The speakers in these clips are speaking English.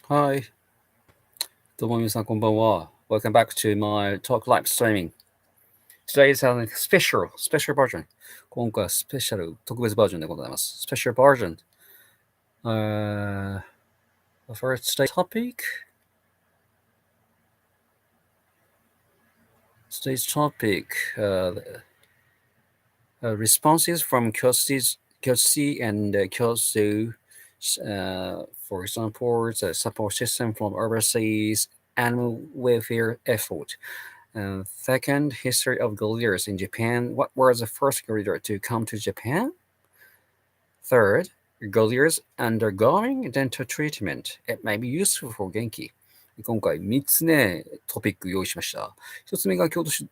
Hi, どうも皆さんこんばんは。Welcome back to my talk live streaming. Today is a special version. 今回はスペシャル特別バージョンでございます。Special version. The first today's topic, responses from Kyoto City and Kyoto Zoo. For example, the support system from overseas animal welfare effort. Second, history of gorillas in Japan. What was the first gorilla to come to Japan? Third, gorillas undergoing dental treatment. It may be useful for Genki. 今回3つね、トピック用意しました。1つ目が京都市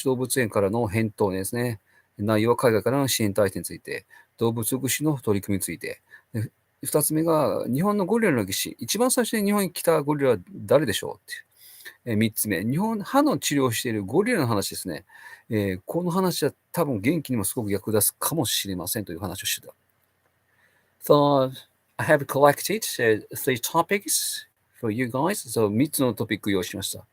動物園からの返答ですね。内容は海外からの支援体制について、動物福祉の取り組みについて。2つ目が日本のゴリラの歴史。一番最初に日本に来たゴリラは誰でしょうって。3つ目、歯の治療をしているゴリラの話ですね。この話は多分元気にもすごく役立つかもしれませんという話をしてた。So, I have collected three topics for you guys. So, 3つのトピック用意しました。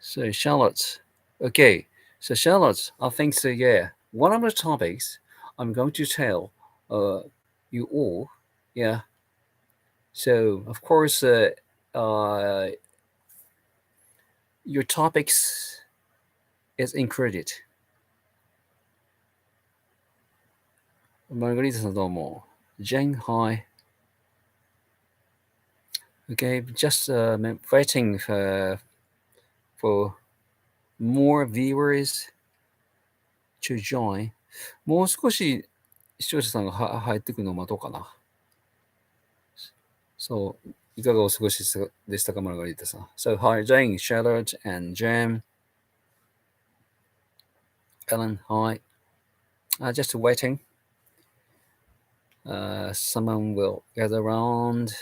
So, Charlotte. Okay. So, Charlotte, I think so, yeah. One of the topics I'm going to tell you all. Yeah. So, of course, your topics is included. マルガリータさんどうも。Jane, hi. Okay, just waiting for more viewers to join. もう少し視聴者さんが入ってくるのを待とうかな。そう、いかがお過ごしでしたか、マルガリータさん。So, hi, Jane, Charlotte, and Jam. Ellen, hi. Just waiting. Someone will gather around.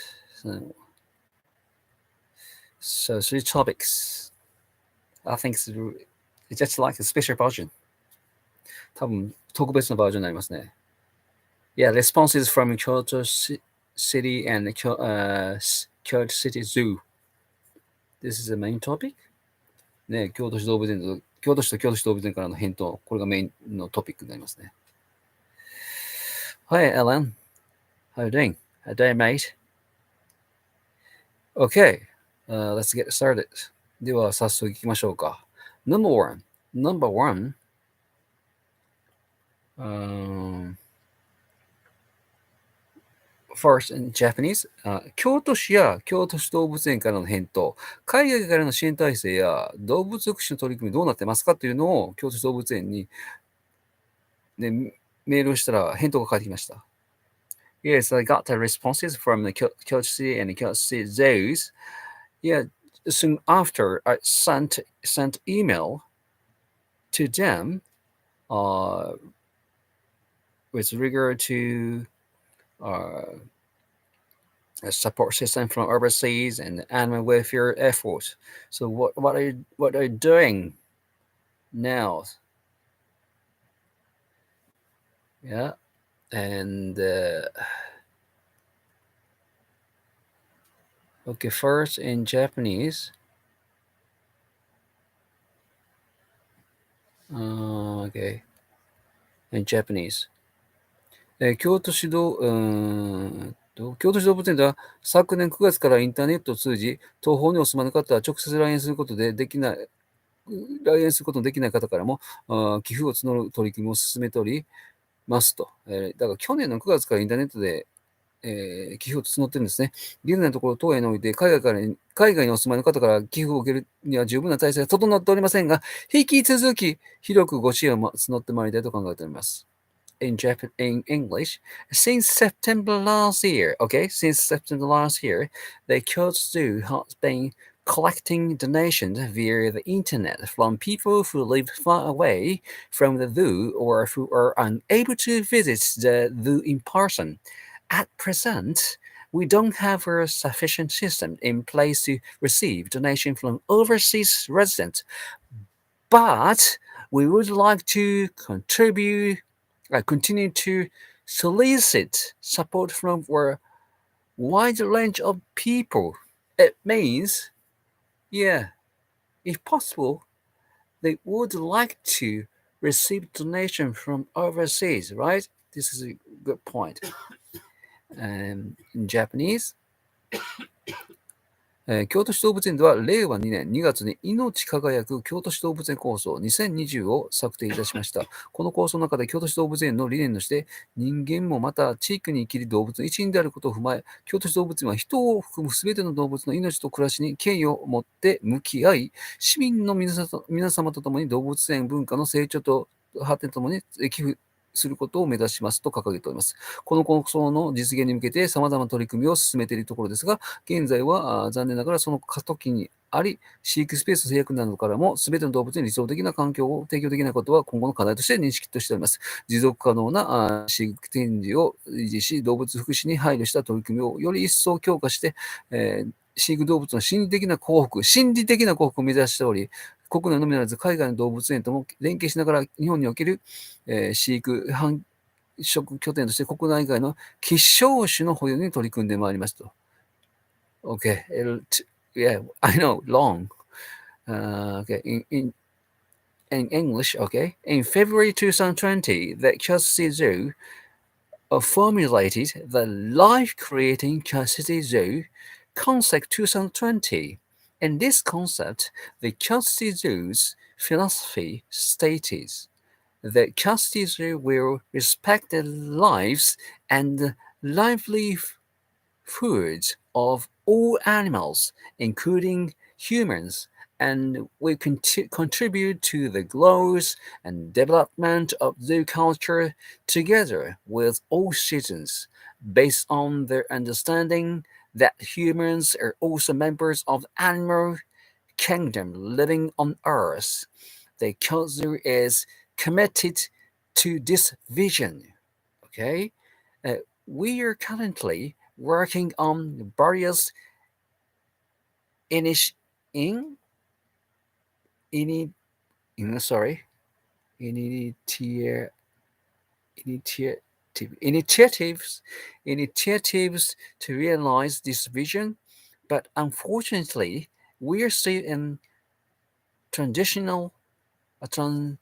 So, three topics. I think it's just like a special version. 多分、特別なバージョンになりますね。Yeah, responses from Kyoto City and Kyoto City Zoo. This is the main topic. ね、京都市と京都市動物園からの返答。これがメインのトピックになりますね。Hi, Ellen. How you doing? How day, mate? Okay, let's get started. では、早速行きましょうか。Number one. First in Japanese, 京都市や京都市動物園からの返答、海外からの支援体制や動物福祉の取り組みどうなってますかというのを京都市動物園に、ね、メールをしたら返答が返ってきました。Yes, I got the responses from the Kyoto City and the Kyoto City Zoos. Yeah, soon after I sent email to them with regard to a support system from overseas and animal welfare efforts. So what are you doing now? Yeah, and okay, first in Japanese. Okay, in Japanese. 京都市動物園では昨年9月からインターネットを通じ、東方にお住まいの方は直接来園することのできない方からも寄付を募る取り組みを進めておりますと。だから去年の9月からインターネットで、寄付を募ってるんですね。現在のところ、当園において海外にお住まいの方から寄付を受けるには十分な体制が整っておりませんが、引き続き広くご支援を募ってまいりたいと考えております。In English, since September last year, the Kyoto Zoo has been collecting donations via the internet from people who live far away from the zoo or who are unable to visit the zoo in person. At present, we don't have a sufficient system in place to receive donation from overseas residents, but we would like to continue to solicit support from our wide range of people. It means, yeah, if possible, they would like to receive donation from overseas, right? This is a good point. In Japanese, 京都市動物園では令和2年2月に命輝く京都市動物園構想2020を策定いたしました。この構想の中で京都市動物園の理念として人間もまた地域に生きる動物の一員であることを踏まえ、京都市動物園は人を含む全ての動物の命と暮らしに敬意を持って向き合い、市民の皆様と共に動物園文化の成長と発展ともに寄付することを目指しますと掲げております。この構想の実現に向けて様々な取り組みを進めているところですが、現在は残念ながらその過渡期にあり、飼育スペース制約などからも全ての動物に理想的な環境を提供できないことは今後の課題として認識としております。持続可能な飼育展示を維持し、動物福祉に配慮した取り組みをより一層強化して、飼育動物の心理的な幸福を目指しており、国内のみならず海外の動物園とも連携しながら日本における、飼育繁殖拠点として国内外の希少種の保有に取り組んでまいりますと。Okay, yeah, I know, long. Okay, in English, okay. In February 2020, the Kyoto City Zoo formulated the life-creating Kyoto City Zoo concept 2020. In this concept, the Kyoto City Zoo's philosophy stated that Kyoto City Zoo will respect the lives and livelihoods of all animals, including humans, and will contribute to the growth and development of zoo culture together with all citizens, based on their understanding that humans are also members of the animal kingdom living on Earth. The Kyoto Zoo is committed to this vision. Okay, we are currently working on various initi- in, ini, sorry, initiative, initiatives to realize this vision, but unfortunately, we are still in transitional, tran,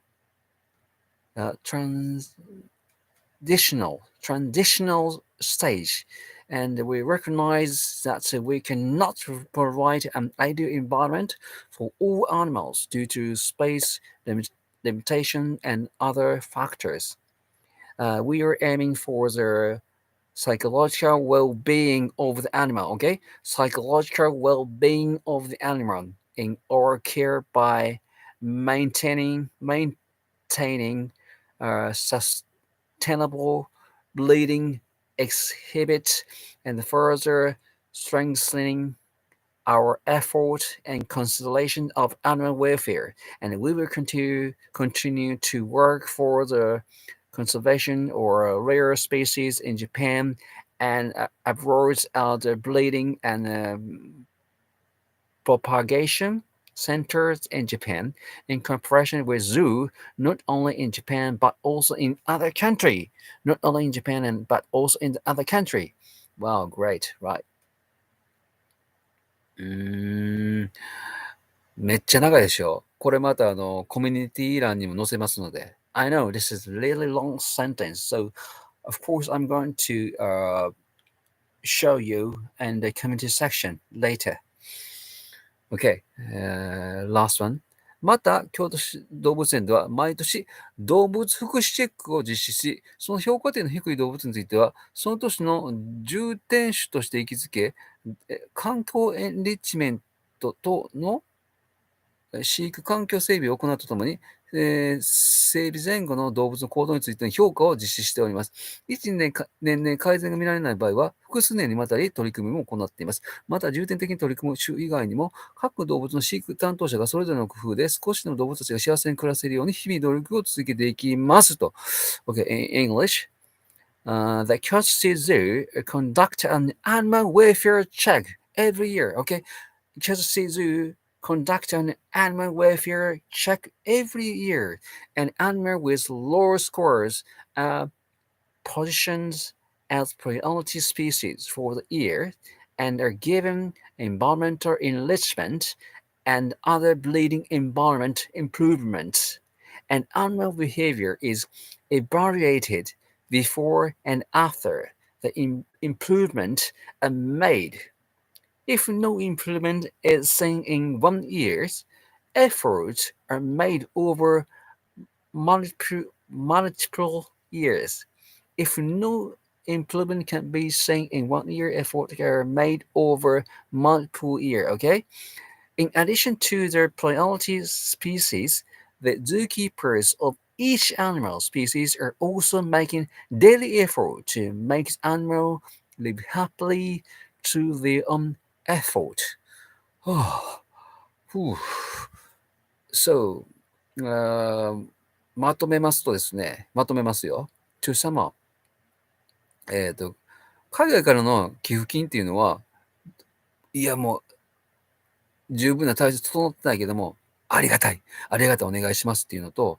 transitional stage, and we recognize that we cannot provide an ideal environment for all animals due to space limitation and other factors. We are aiming for the psychological well-being of the animal, okay? Psychological well-being of the animal in our care by maintaining sustainable breeding exhibit and further strengthening our effort and consideration of animal welfare. And we will continue to work for the conservation or rare species in Japan and abroad the breeding and propagation centers in Japan in cooperation with zoo not only in Japan but also in other country. Not only in Japan but also in the other country. Wow, great, right? めっちゃ長いでしょ。これまたコミュニティ欄にも載せますので。I know this is a really long sentence, so of course I'm going to show you in the community section later. Okay, last one. また、京都市動物園では毎年動物福祉チェックを実施し、その評価点の低い動物については、その年の重点種として位置づけ、環境エンリッチメントとの飼育環境整備を行うとともに、整備前後の動物の行動についての評価を実施しております。1年年々改善が見られない場合は、複数年にわたり取り組みも行っています。また、重点的に取り組む種以外にも、各動物の飼育担当者がそれぞれの工夫で少しでも動物たちが幸せに暮らせるように日々努力を続けていきますと。Okay, in English, the Kyoto City Zoo conduct an animal welfare check every year. Okay, Kyoto City Zoo conduct an animal welfare check every year. An animal with lower scores, positions as priority species for the year and are given environmental enrichment and other bleeding environment improvements. And animal behavior is evaluated before and after the improvement are made. If no improvement is seen in 1 year, efforts are made over multiple years. If no improvement can be seen in 1 year, efforts are made over multiple years. Okay. In addition to their priority species, the zookeepers of each animal species are also making daily effort to make animal live happily through their own effort. So, まとめますとですね、まとめますよ。To sum up、海外からの寄付金っていうのは、いやもう十分な体制整ってないけども、ありがたい、お願いしますっていうのと、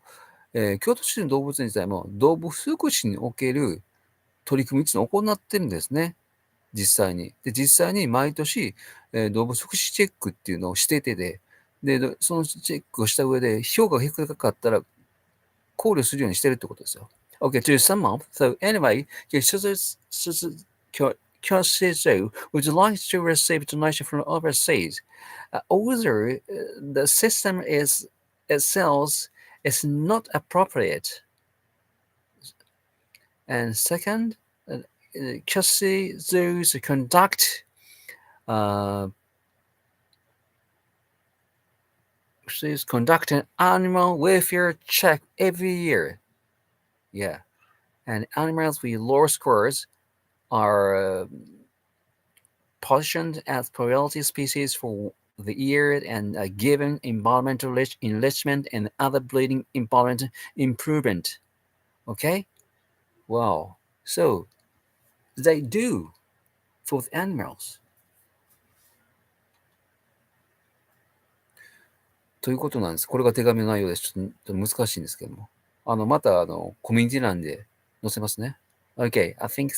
京都市の動物園自体も動物福祉における取り組みっていうのを行ってるんですね。実際に。で、実際に毎年、動物福祉チェックっていうのをしててで、そのチェックをした上で評価が低かったら考慮するようにしてるってことですよ。Okay, to sum up, so anyway, Kyoto Zoo would like to receive donation from overseas. Although the system itself is not appropriate. And second, Kyoto Zoos conduct an animal welfare check every year. Yeah. And animals with low scores are positioned as priority species for the year and are given environmental enrichment and other breeding environment improvement. Okay? Wow. So they do for the animals. ということなんです。これが手紙の内容です。ちょっと難しいんですけども。また、コミュニティ欄で載せますね。Okay, I think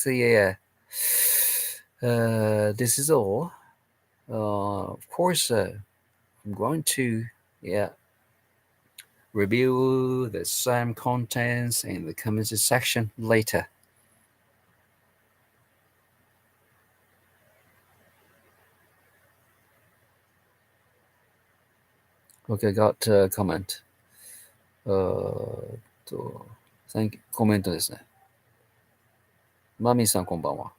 this is all. Of course, I'm going to, review the same contents in the comments section later. Okay, got a comment. コメントですね。マミーさんこんばんは。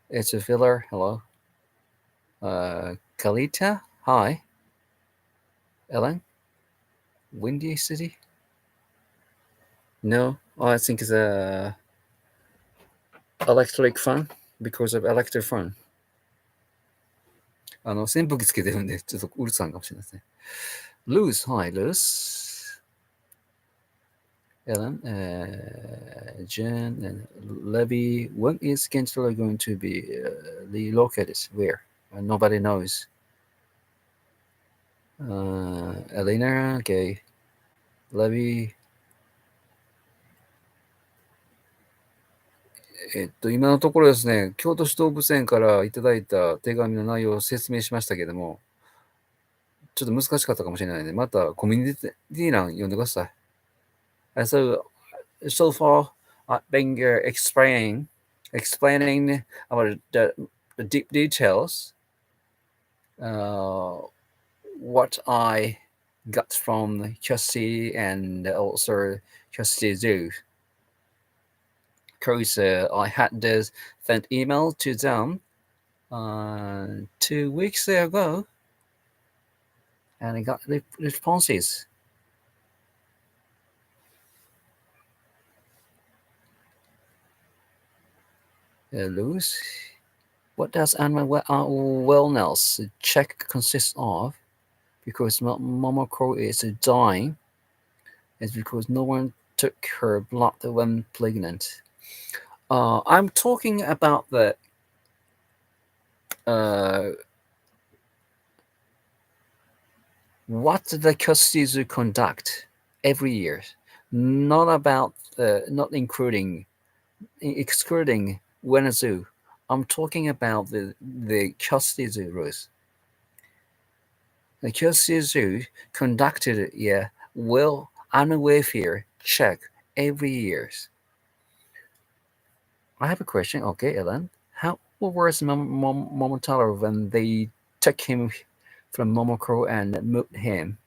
It's a filler. Hello. Kalita. Hi. Ellen. Windy City. No, I think it's a electric fan because of electric fan. 扇風機つけてるんで、ちょっとうるさいかもしれないですね。Luz, hi, Luz. Ellen, Jen, and Levy. When is Gensler going to be relocated? Where? Nobody knows. Elena, okay. Levy. 今のところですね、京都市動物園からいただいた手紙の内容を説明しましたけども、ちょっと難しかったかもしれないので、またコミュニティ欄読んでください。So far, I've been explaining about the deep details, what I got from Kyoto and also Kyoto Zoo. Because I had this sent email to them 2 weeks ago, and I got responses. Luz, what does animal wellness check consist of? Because Momotaro is dying. It's because no one took her blood when pregnant. I'm talking about the what the Kyoto Zoo conduct every year, not about not excluding when a zoo. I'm talking about the Kyoto City Zoo rules. The Kyoto City Zoo conducted annual welfare check every year. I have a question. Okay, Ellen. What was Momotaro when they took him from Momoko and moved him?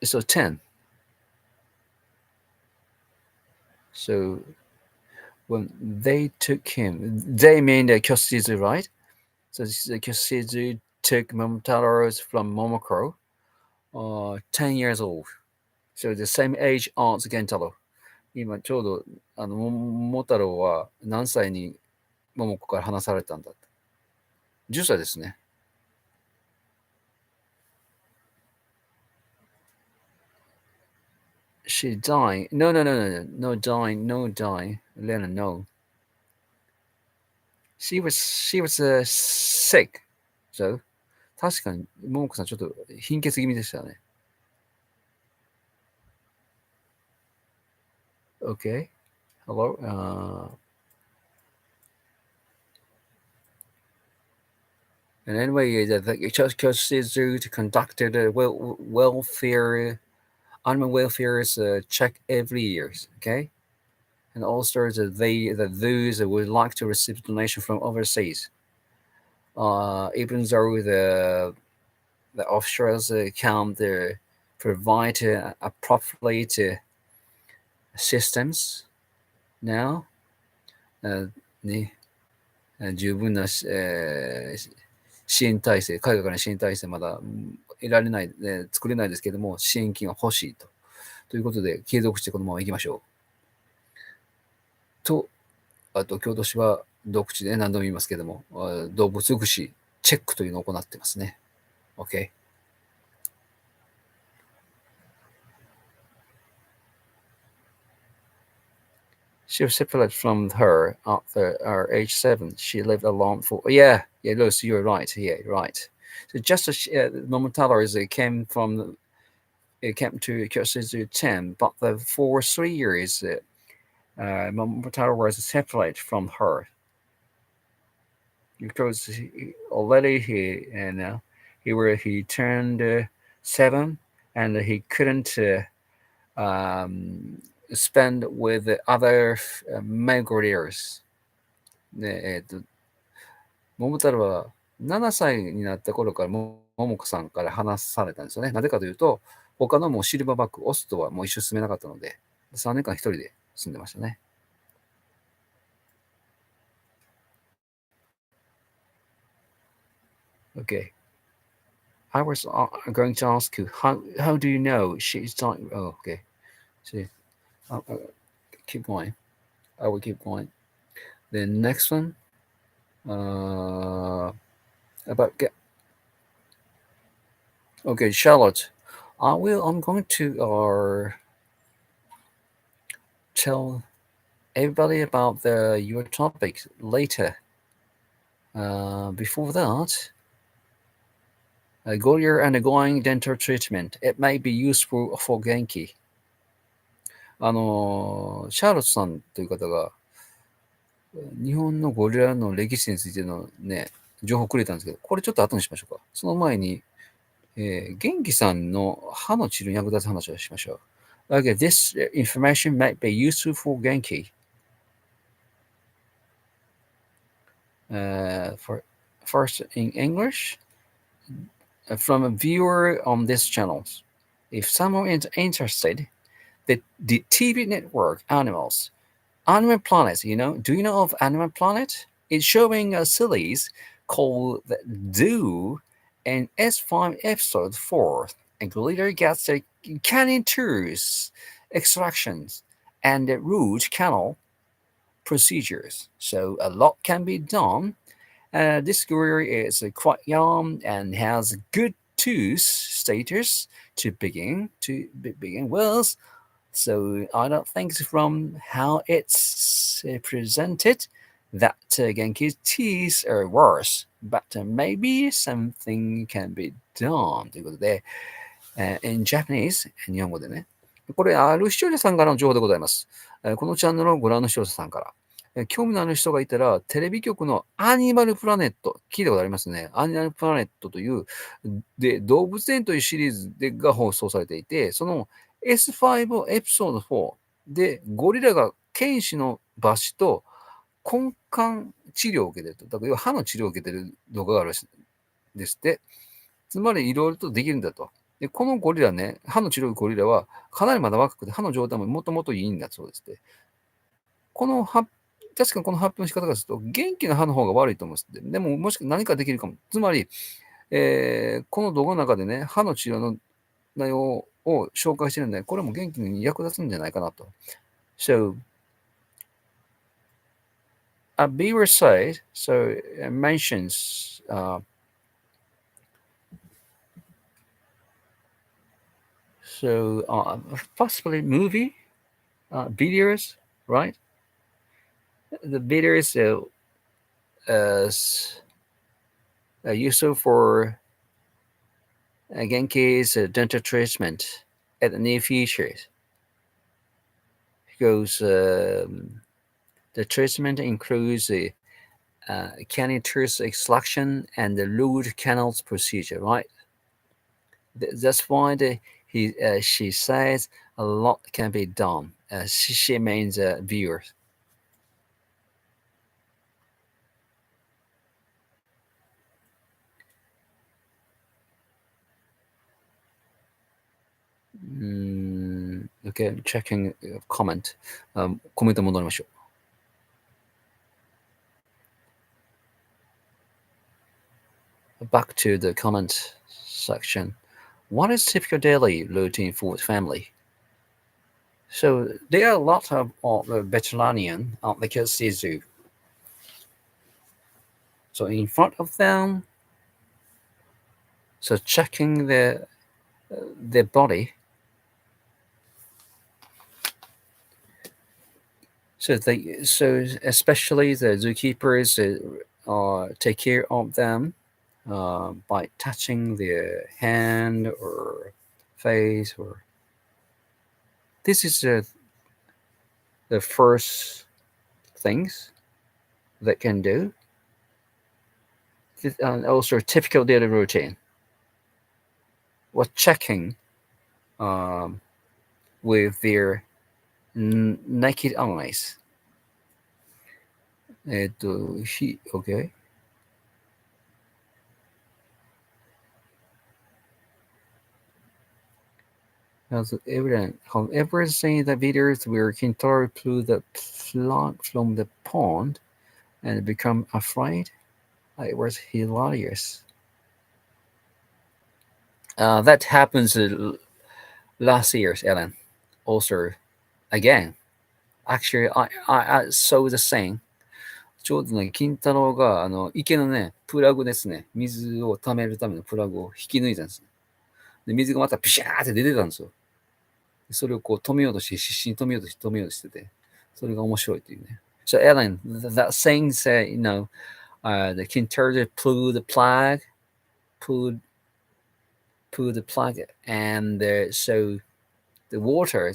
So 10. So when they took him, they mean the Kyoto City Zoo, right? So the Kyoto City Zoo took Momotaro from Momoko, 10 years old. So the same age as Gentaro. 今ちょうど桃太郎は何歳に桃子から離されたんだって。10歳ですね。She died. No, dying. Lena, no. She was sick. So, 確かに桃子さんちょっと貧血気味でしたね。Okay. Hello. And anyway, the Kyoto Zoo conducted a animal welfare check every year. Okay, and also those would like to receive donation from overseas. Even though the offshores can provide appropriate systems now. ね、十分な、支援体制、海外からの支援体制まだ得られない、作れないですけども、支援金が欲しいということで、継続してこのままいきましょう。と、あと、京都市は独自で何度も言いますけども、動物福祉チェックというのを行ってますね。OK。She was separated from her after age 7. She lived alone for... Yeah, Lucy, you're right. Yeah, right. So just as Momotaro came to Kyoto Zoo 10, but for 3 years, Momotaro was separated from her. Because already he turned 7, and he couldn't spend with the other male gorillas. ね、桃太郎は7歳になった頃から桃子さんから離されたんですよね。なぜかというと、他のもうシルバーバック、オスとはもう一緒に住めなかったので、3年間一人で住んでましたね。Okay. I was going to ask you, how do you know she's dying? Oh, okay. So, keep going. I will keep going. The next one, about okay, Charlotte. I'm going to tell everybody about your topic later. Before that, Gorilla undergoing dental treatment. It may be useful for Genki. シャーロットさんという方が、日本のゴリラの歴史についてのね、情報をくれたんですけど、これちょっと後にしましょうか。その前に、元気さんの歯の治療に役立つ話をしましょう。Okay, this information might be useful for Genki. First in English, from a viewer on this channel. If someone is interested, the TV network Animal Planet, do you know of Animal Planet? It's showing a series called The Zoo, and S5 episode 4. A gorilla gets a canine tours, extractions, and root canal procedures. So a lot can be done. This gorilla is quite young and has good tooth status to begin with. So I don't think from how it's presented that Genki's teeth are worse, but maybe something can be done ということで、in Japanese 日本語でね、これ、ある視聴者さんからの情報でございます。このチャンネルをご覧の視聴者さんから。興味のある人がいたら、テレビ局のアニマルプラネット、聞いたことありますね。アニマルプラネットという、で、動物園というシリーズが放送されていて、その S5 エピソード4で、ゴリラが犬歯の抜歯と根幹治療を受けてると。だから、要は歯の治療を受けてる動画があるらしいですって。つまり、いろいろとできるんだと。で、このゴリラね、歯の治療ゴリラは、かなりまだ若くて、歯の状態ももともといいんだそうですね。この発確かにこの発表の仕方からすると、元気な歯の方が悪いと思うんですって。でも、もし何かできるかも。つまり、この動画の中でね、歯の治療の内容を紹介してるんで、これも元気に役立つんじゃないかなと。So, a viewer site mentions possibly movie videos, right? The videos useful for Genki's dental treatment at the near future because the treatment includes canine tooth extraction and the root canals procedure, right? That's why she says a lot can be done. She means viewers. Okay, checking comment. コメント戻りましょう。Back to the comment section. What is typical daily routine for the family? So there are a lot of veterinarian at the Kyoto City Zoo. So in front of them, so checking their body. So especially the zookeepers take care of them by touching their hand or face, or this is the first things that can do. And also typical daily routine was checking with their naked eyes. Okay. As evident, however, seeing the videos where Kintaro pull the plug from the pond and become afraid, it was hilarious. That happens last year, Ellen. Also, again, actually, I saw the same. ちょうどね、金太郎が、池のね、プラグですね、水を溜めるためのプラグを引き抜いたんです。で、水がまたピシャーって出てたんですよ。それをこう止めようとして、必死に止めようとしてて、それが面白いっていうね。So, Ellen, that saying said, the Kintaro pulled the plug, pulled the plug, and so the water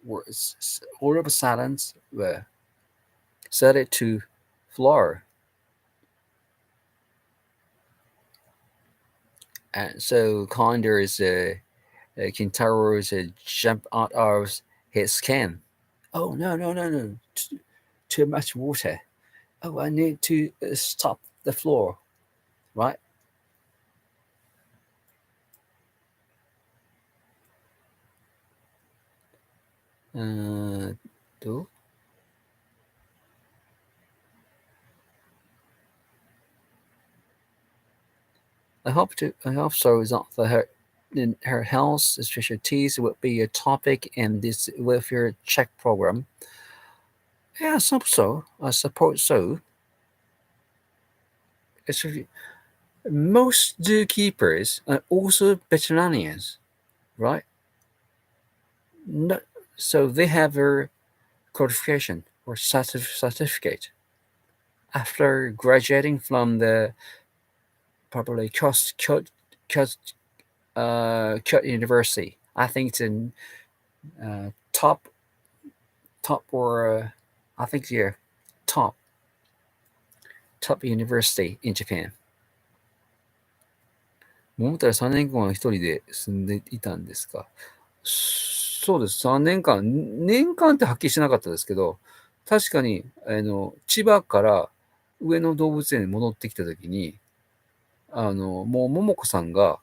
was all of a sudden started to flow. And so Conder's Kintaro's jump out of his skin. Oh, no. Too much water. Oh, I need to stop the floor. Right? Do? I hope so. Is not for her health, especially teeth, will be a topic in this welfare check program. Yeah, I suppose so. I suppose so. Especially, most zookeepers are also veterinarians, right? No, so they have a qualification or certificate after graduating from the probably Kyoto University. I think it's in top or I think top university in Japan. 桃太郎3年間は一人で住んでいたんですか？そうです。3年間。年間ってはっきりしなかったですけど、確かに、千葉から上野動物園に戻ってきたときに、もう桃子さんが、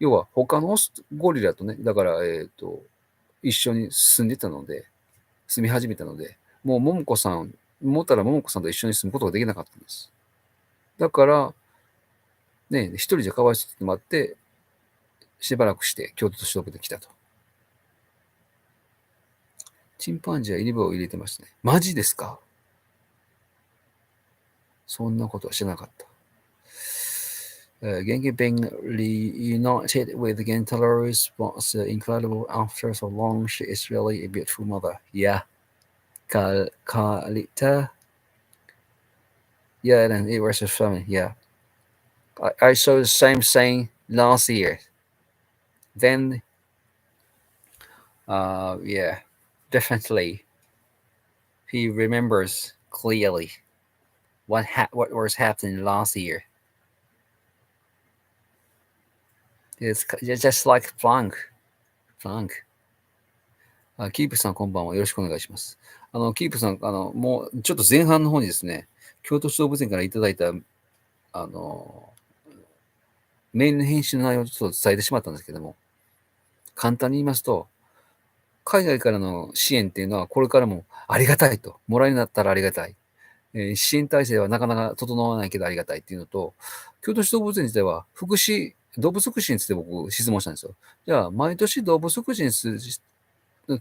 要は他のゴリラとね、だから、一緒に住み始めたので、もう桃太郎桃子さんと一緒に住むことができなかったんです。だから、ね、一人じゃかわいそうって待って、しばらくして京都市動物園に来たと。チンパンジーは入り棒を入れてましたね。マジですか？そんなことは知らなかった。Genki being reunited with Gentaros was incredible after so long. She is really a beautiful mother. Yeah. Kalita. Yeah, and it was a family. Yeah. I saw the same thing last year. Then, yeah, definitely. He remembers clearly what was happening last year. It's just like Plank. キープさんこんばんは。よろしくお願いします。キープさん、もうちょっと前半の方にですね、京都市動物園からいただいた、メールの返信の内容をちょっと伝えてしまったんですけども、簡単に言いますと、海外からの支援っていうのはこれからもありがたいと。もらいになったらありがたい。支援体制はなかなか整わないけどありがたいっていうのと、京都市動物園自体は動物福祉について僕質問したんですよ。じゃあ、毎年動物福祉に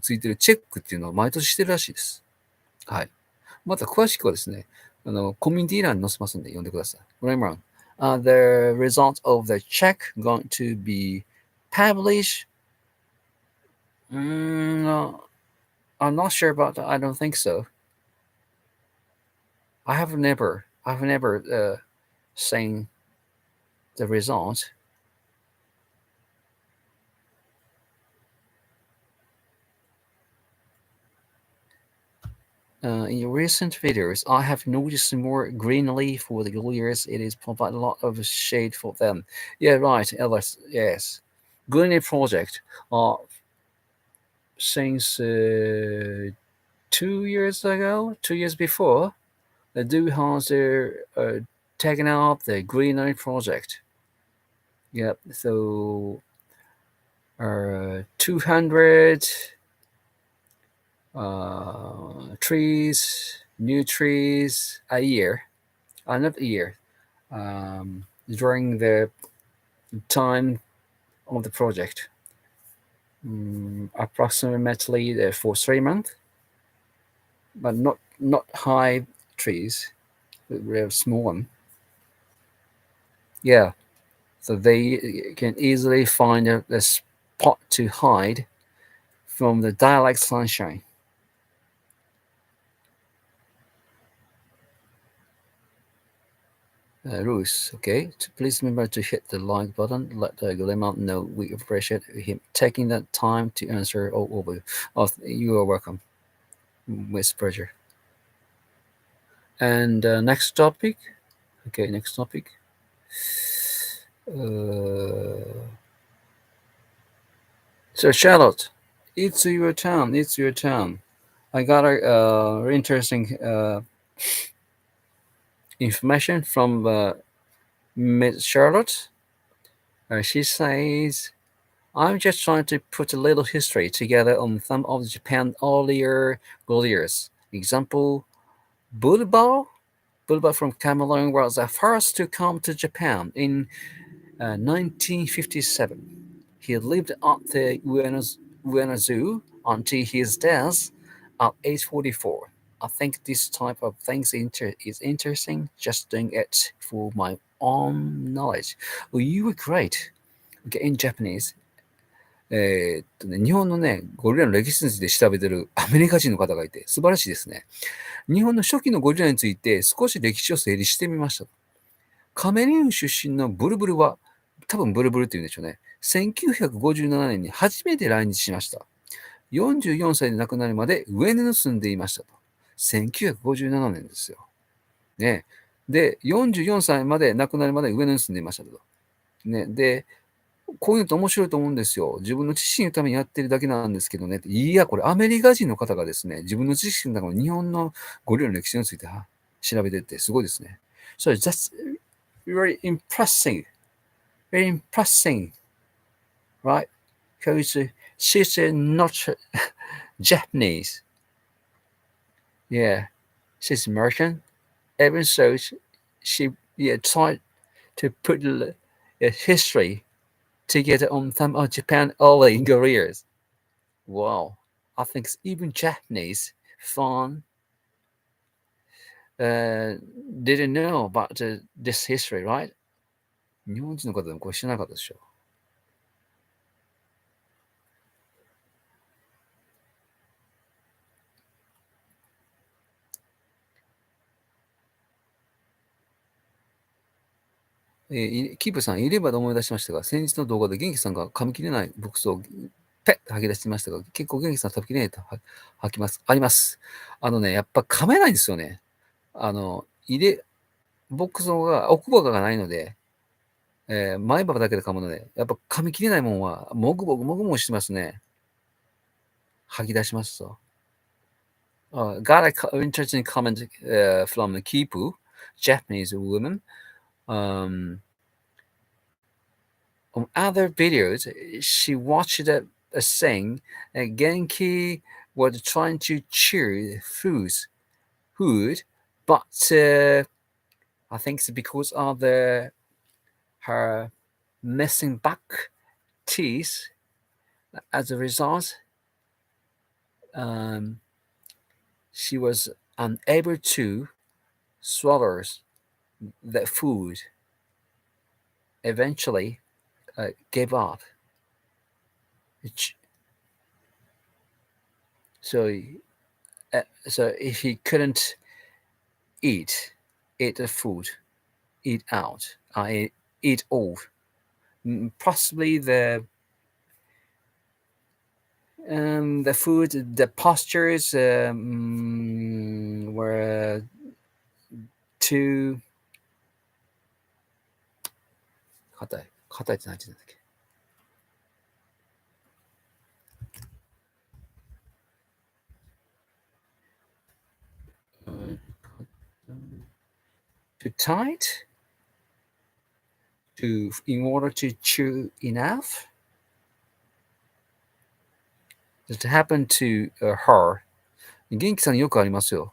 ついてるチェックっていうのを毎年してるらしいです。はい。また詳しくはですね、コミュニティ欄に載せますんで読んでください。Remember, the result of the check going to be published? I'm not sure about that. I don't think so. I've never seen the result. In recent videos, I have noticed more greenery for the gorillas. It is provide a lot of shade for them. Yeah, right, Ellis. Yes, greenery project. Since 2 years before, the do has taken up the greenery project. Yep. So 200 new trees a year, not a year, during the time of the project, approximately for 3 months, but not high trees, they're small one. Yeah, so they can easily find a spot to hide from the direct sunshine. Ruth, okay. Please remember to hit the like button. Let Guillermo know we appreciate him taking that time to answer all over. Oh, you are welcome. With pleasure. And next topic. Okay, next topic. So Charlotte, it's your turn. It's your turn. I got a interesting information from Miss Charlotte. She says, I'm just trying to put a little history together on some of Japan's earlier gorillas. Example, Bulba from Cameroon was the first to come to Japan in 1957. He lived at the Ueno Zoo until his death at age 44. I think this type of thing is interesting, just doing it for my own knowledge. Well, you were great. Okay, in Japanese, 日本のね、ゴリラの歴史について調べてるアメリカ人の方がいて、素晴らしいですね。日本の初期のゴリラについて少し歴史を整理してみました。カメルーン出身のブルブルは、多分ブルブルって言うんでしょうね。1957年に初めて来日しました。44歳で亡くなるまで上野に住んでいましたと。1957年ですよ。ね。で、44歳まで亡くなるまで上野に住んでいましたと。ね。で、こういうのって面白いと思うんですよ。自分の知識のためにやってるだけなんですけどね。いや、これアメリカ人の方がですね、自分の知識の中の日本のゴリラの歴史について調べてってすごいですね。So that's very impressive. Very impressive, right? Because she's not Japanese. Yeah, she's American. Even so, she tried to put a history together on some of Japan early careers. Wow, I think even Japanese fan didn't know about this history, right? 日本人の方でもこれ知らなかったでしょ。キープさん、いればと思い出しましたが、先日の動画で元気さんが噛み切れない牧草をペッと吐き出してましたが、結構元気さん食べきれないと吐きます。あります。やっぱ噛めないんですよね。牧草が、奥歯がないので、前歯だけで噛むので、やっぱ噛み切れないもんは、もぐもぐもぐもぐしてますね。吐き出しますと。Got an interesting comment from Kipu, Japanese woman. On other videos, she watched a saying Genki was trying to chew food, but I think it's because of her missing back teeth. As a result, she was unable to swallow the food. Eventually, gave up. So if he couldn't eat the food, eat out, eat all, possibly the food, the postures were too 硬い。硬いって何て言うんだっけ？Too tight in order to chew enough? It happened to her. 元気さんによくありますよ。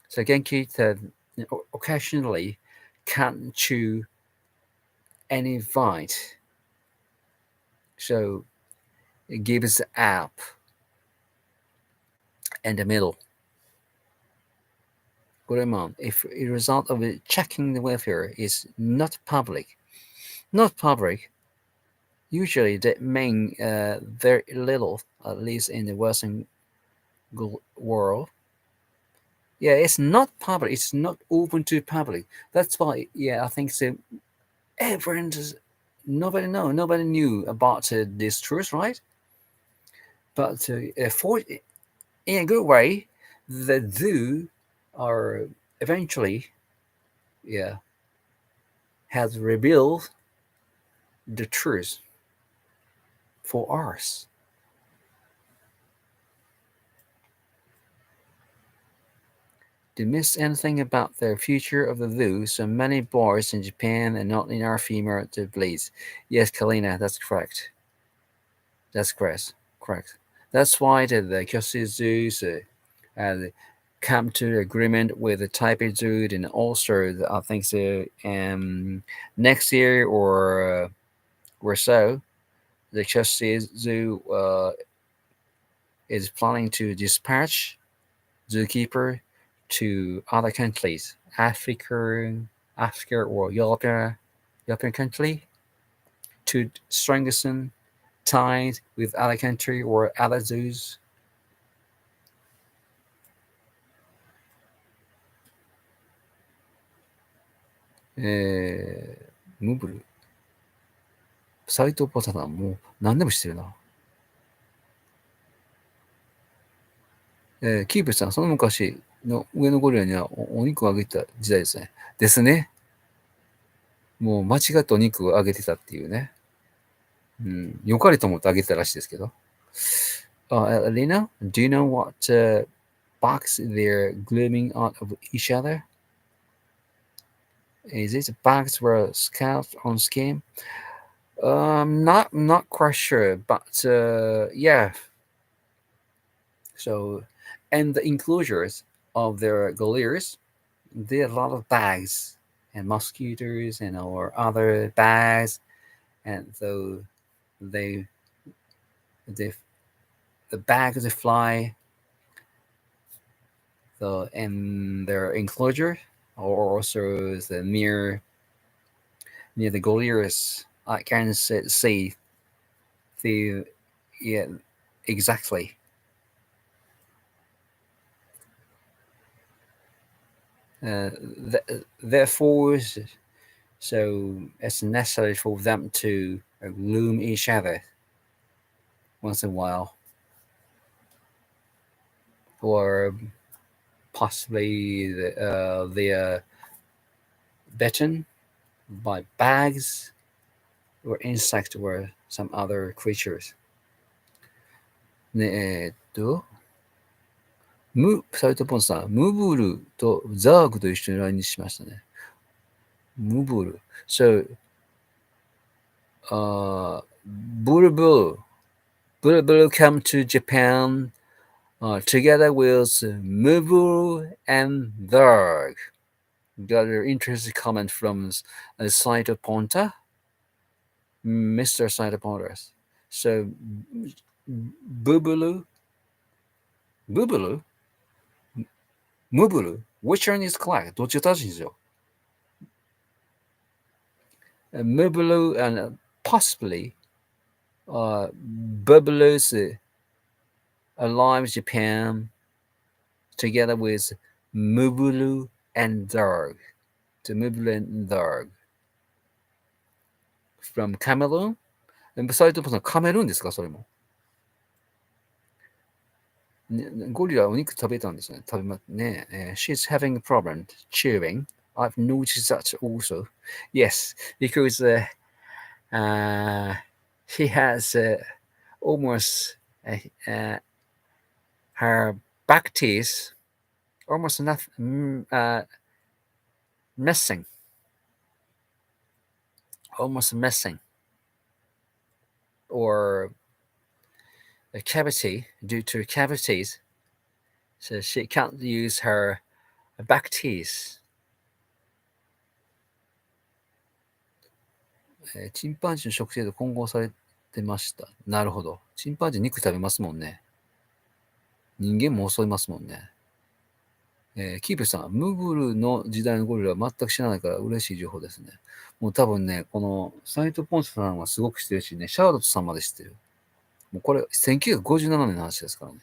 So 元気 said occasionally can't chew any bite. So it gives up in the middle. Goemon, if a result of checking the welfare is not public, usually that means very little, at least in the Western world. Yeah, it's not public. It's not open to public. That's why, I think so. Everyone nobody knew about this truth, right? But for in a good way, the zoo are eventually, has revealed the truth for us. To miss anything about the future of the zoo, so many boys in Japan and not in our female to please. Yes, Kalina, that's correct. That's correct. That's why the Kyoto Zoo come to agreement with the Taipei Zoo and also I think so next year or so the Kyoto Zoo is planning to dispatch zookeeper to other countries, Africa or European country, to strengthen ties with other country or other zoos. ムブル斎藤ポサさんもう何でも知ってるな。キープさん、その昔の上のゴリラにはお肉をあげてた時代ですね。ですね。もう間違ってお肉をあげてたっていうね。うん。良かれと思ってあげてたらしいですけど。Lena, do you know what bugs they're glooming out of each other? Is it bugs were scout on scheme? Not quite sure, but yeah. So, and the enclosures of their gorillas, there are a lot of bags and mosquitoes and or other bags, and so they they the bags they fly so in their enclosure or also the near the gorillas. I can see the yeah exactly. Therefore, so it's necessary for them to loom each other once in a while, or possibly they are bitten by bugs or insects or some other creatures. ねサイトポンさん、ムブルとザーグと一緒に来日しましたね。ムブル。So, Bulbul come to Japan together with Mubu and Dark. Got an interesting comment from Saito Ponta, Mr. Saito Ponta. So, Bubulu, Bubulu, Mubulu, which one is correct? どっちが正しいんですよ。Mubulu and possibly Bubulu's Alive Japan together with Mubulu and Dark. The Mubulu and Dark from Cameroon. サイトポンさん、カメルーンですかそれも。ゴリラお肉食べたんですね。食べますね。She's having a problem chewing. I've noticed that also. Yes, because she has almost her back teeth almost nothing missing. Almost missing. Or a cavity due to cavities. So she can't use her back teeth. チンパンジーの食生と混合されてました。なるほど。チンパンジー肉食べますもんね。人間も襲いますもんね。キープさん、ムブルの時代のゴリラは全く知らないから嬉しい情報ですね。もう多分ね、このサイトポンセさんはすごく知ってるしね、シャーロットさんまで知ってる。もうこれ1957年の話ですからね。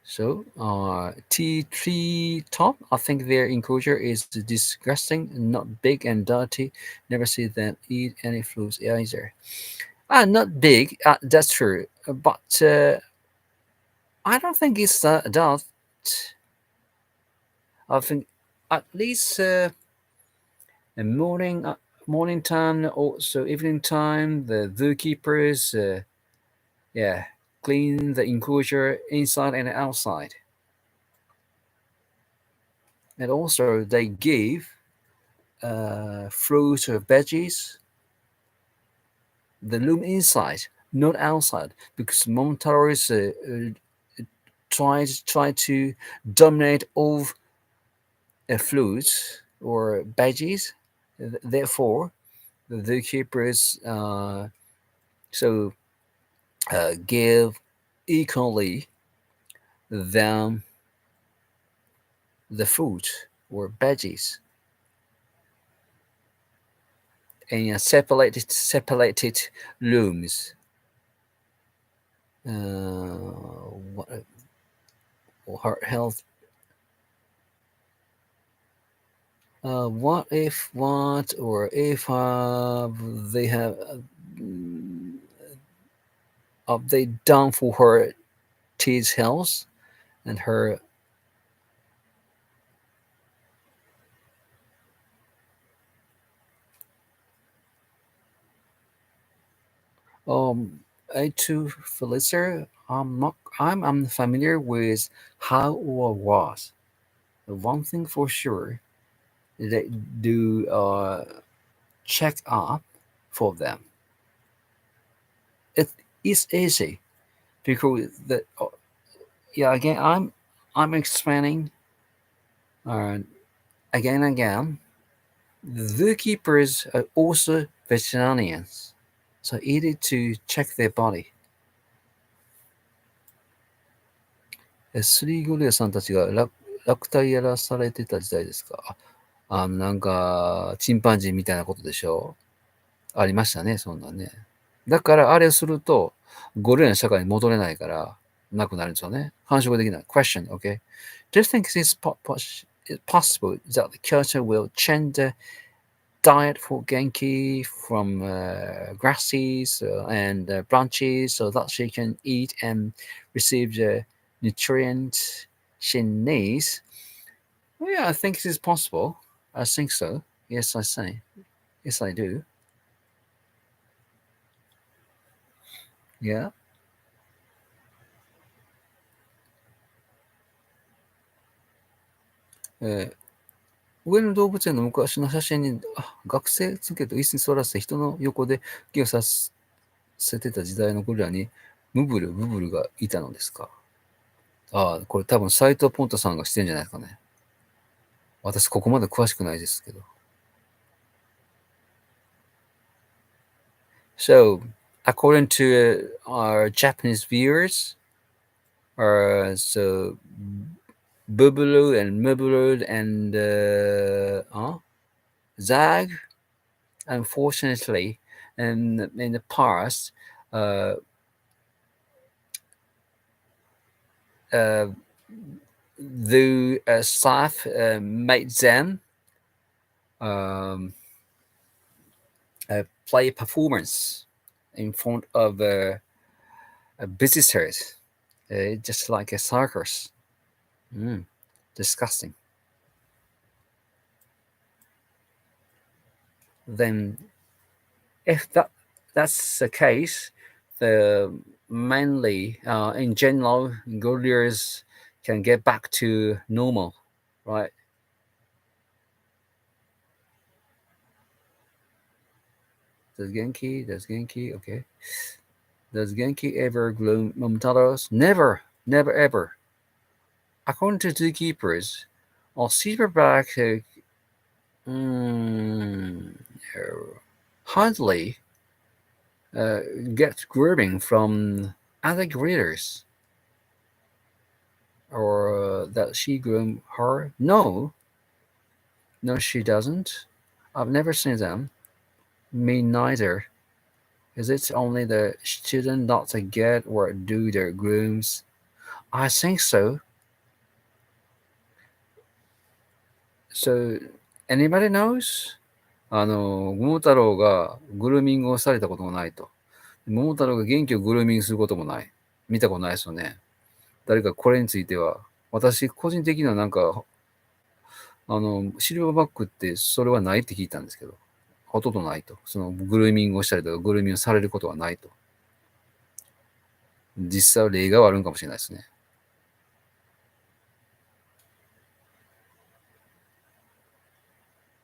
So, T3 top, I think their enclosure is disgusting, not big and dirty. Never see them eat any fruits either. Not big, that's true. But I don't think it's adult. I think at least morning time, also evening time, the zookeepers, yeah, clean the enclosure inside and outside. And also they give fruit or veggies the loom inside, not outside, because Momotaro is try to dominate all fruits or veggies. Therefore, the zookeepers give equally them the food or veggies in separated rooms. What heart health. What if what or if they have they done for her teeth health and her A2 Felicer. I'm unfamiliar with how or was. One thing for sure, they do check up for them. It is easy because again I'm explaining again and again. The zookeepers are also veterinarians, so easy to check their body. スリーゴリラさんたちが落体やらされてた時代ですか？なんか、チンパンジーみたいなことでしょ？ありましたね、そんなね。だから、あれをすると、ゴリラの社会に戻れないから、なくなるんですよね。繁殖できない。Question, okay? Do you think it's possible that the Kyoto will change the diet for Genki from grasses and branches so that she can eat and receive the nutrients she needs? Well, yeah, I think this is possible. I think so. Yes, I say. Yes, I do. Yeah. 上野動物園の昔の写真に、学生つけと椅子に座らせて人の横で木をさせてた時代のゴリラにブブルがいたのですか？これ多分斎藤ポンタさんがしてるんじゃないですかね。私ここまで詳しくないですけど。So, according to our Japanese viewers, so Bubulu and Mubulu and Zag, unfortunately, in the past, the staff made them play performance in front of visitors, just like a circus. Disgusting. Then, if that's the case, mainly in general, gorillas can get back to normal, right? Does Genki, okay. Does Genki ever groom Momotaros? Never, ever. According to zookeepers, all silverback hardly get grooming from other breeders. Or that she groom her? No, she doesn't. I've never seen them. Me neither. Is it only the student not to get or do their grooms? I think so. So, anybody knows? 桃太郎がグルーミングをされたことがないと。桃太郎が元気をグルーミングすることもない。見たことないですよね。誰かこれについては、私個人的にはなんか、シルバーバックってそれはないって聞いたんですけど、ほとんどないと。そのグルーミングをしたりとか、グルーミングをされることはないと。実際は例外はあるんかもしれないですね。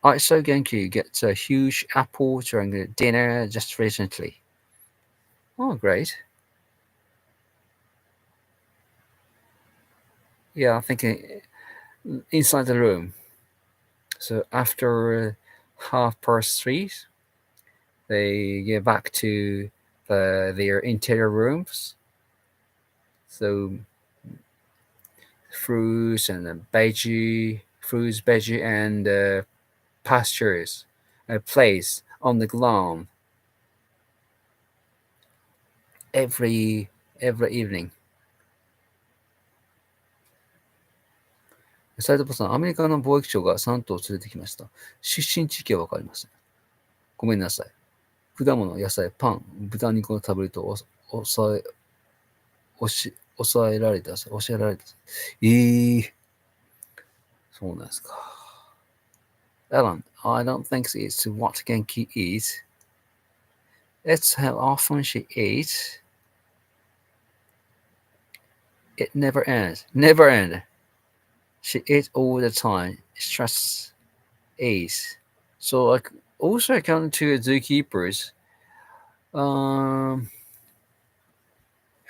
I saw Genki get a huge apple during the dinner just recently. Oh, great. Yeah, I think inside the room. So after 3:30, they get back to their interior rooms. So fruits, veggie, and pastures are placed on the ground every evening. 斉藤さん、アメリカの貿易商が3頭連れてきました。出身地域は分かりません。ごめんなさい。果物、野菜、パン、豚肉を食べると抑えられた。そうなんですか。Ellen, I don't think it's what Genki eats. It's how often she eats. It never ends. Never end. She eats all the time. Stress eats. So like also according to zookeepers, her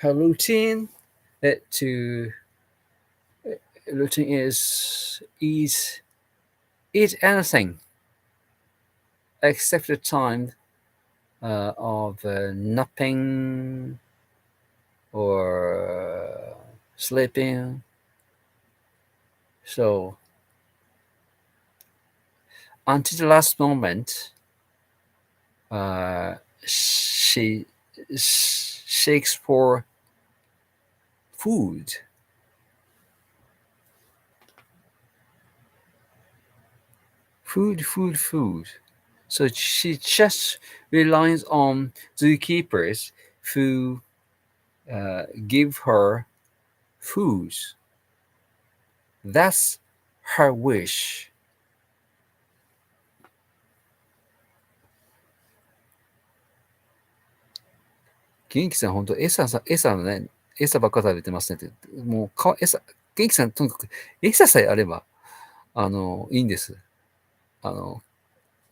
routine to routine is eat anything except the time of napping or sleeping. So until the last moment, she shakes for food. Food. So she just relies on zookeepers who give her food. That's her wish. 元気さん、本当餌ばっか食べてますねって。もう元気さん、とにかく餌さえあれば、いいんです。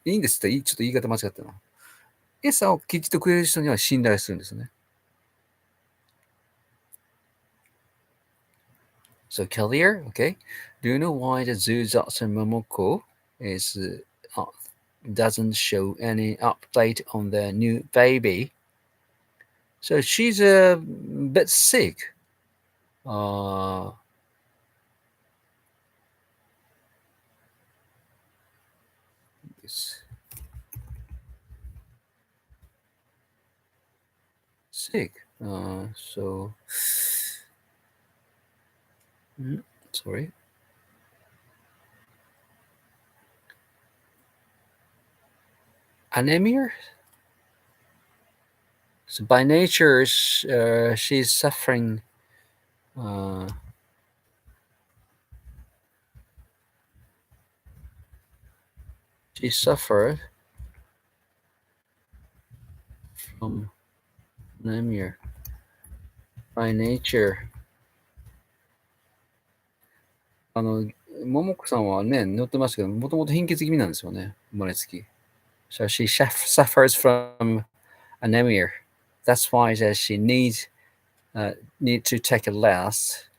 いいんですって、ちょっと言い方間違ったな。餌をきっちとくれる人には信頼するんですね。So, Kellier, okay. Do you know why the zoo's doctor Momoko doesn't show any update on the new baby? So she's a bit sick. Sick. Sorry. Anemia? So by nature, she's suffering. She suffered from anemia by nature. 桃子さんはね、乗ってましたけど、もともと貧血気味なんですよね、生まれつき。So she suffers from anemia. That's why she need to take a rest.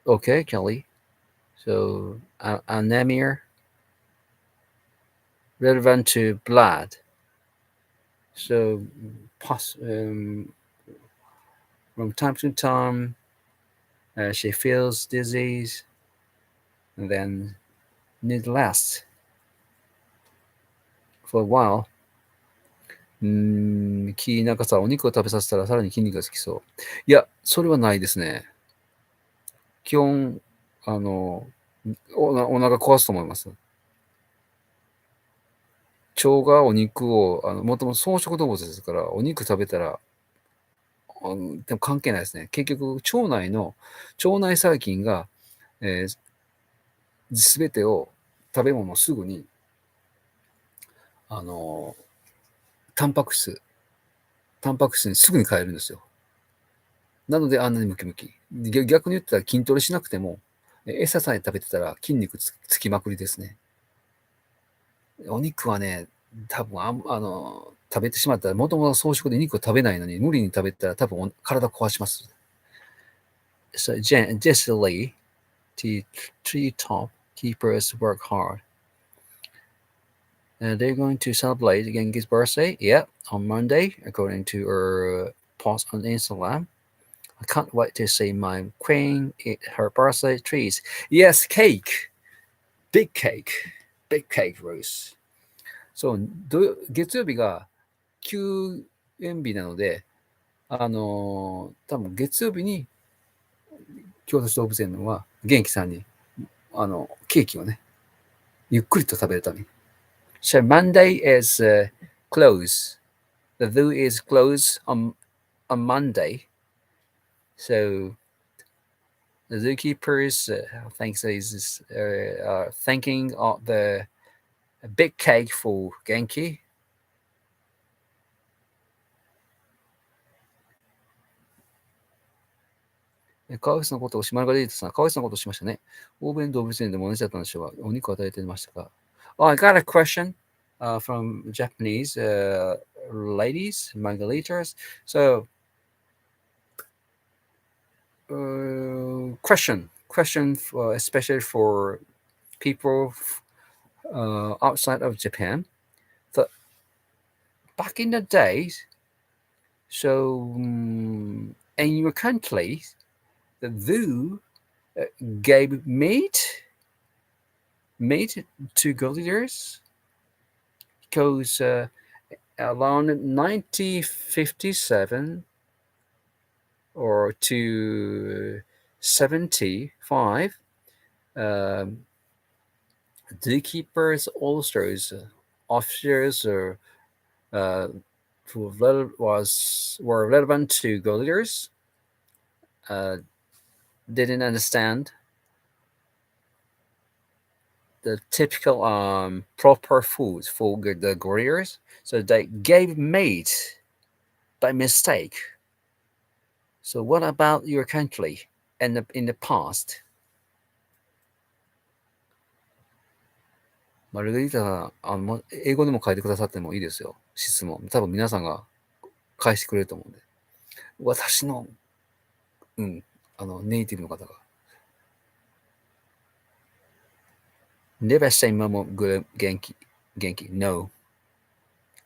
Okay, Kelly. So anemia relevant to blood. So from time to time, she feels disease and then need rest for a while. なんかさ、お肉を食べさせたらさらに筋肉がつきそう。いや、それはないですね。基本、お腹壊すと思います。腸がお肉を、もともと草食動物ですから、お肉食べたら、でも関係ないですね。結局、腸内細菌が、すべてを食べ物をすぐに、タンパク質にすぐに変えるんですよ。なのであんなにムキムキ。逆に言ったら筋トレしなくても、餌さえ食べてたら筋肉つきまくりですね。お肉はね、多分食べてしまったら、もともと草食で肉を食べないのに、無理に食べたら多分体壊します。So, Jessie tree top keepers work hard. They're going to celebrate Genki's birthday, on Monday, according to her post on Instagram. I can't wait to see my queen eat her birthday treats. Yes, cake! Big cake! Big cake, Rose. そう、月曜日が休園日なので、多分月曜日に京都市動物園のは元気さんに、ケーキをね、ゆっくりと食べるために。So Monday is closed. The zoo is closed on Monday. So the zookeepers is thanking of the big cake for Genki. カワウソのことをマルガリータさん、カワウソのことをしましたね。欧米の動物園でも同じだったんでしょうが、お肉を与えていましたか。I got a question from Japanese ladies, margaritas. So, question for, especially for people outside of Japan. That back in the days, so in your country, the zoo gave meat to gorillas because around 1957 or to 75, zookeepers, officers, who were relevant to gorillas didn't understand the typical proper foods for the gorillas, so they gave meat by mistake. So what about your country in the past? マルゲリータさん、英語でも書いてくださってもいいですよ。質問。多分皆さんが返してくれると思うんで。私の、ネイティブの方が。Never say Momo Genki. No.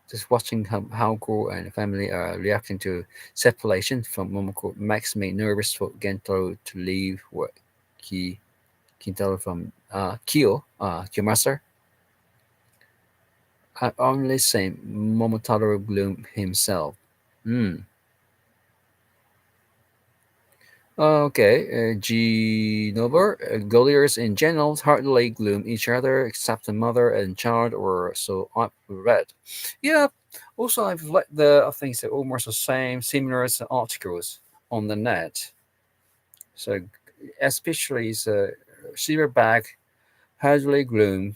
Just watching how Go and family are reacting to separation from Momoko makes me nervous for Gentaro to leave work. Kintaro from Kiyomaster. I only say Momotaro gloom himself. Okay, G. Nober, gorillas in general hardly gloom each other except the mother and child, or so I've read. Yeah, also I've read I think it's almost the same, similar articles on the net. So, especially silverback hardly gloom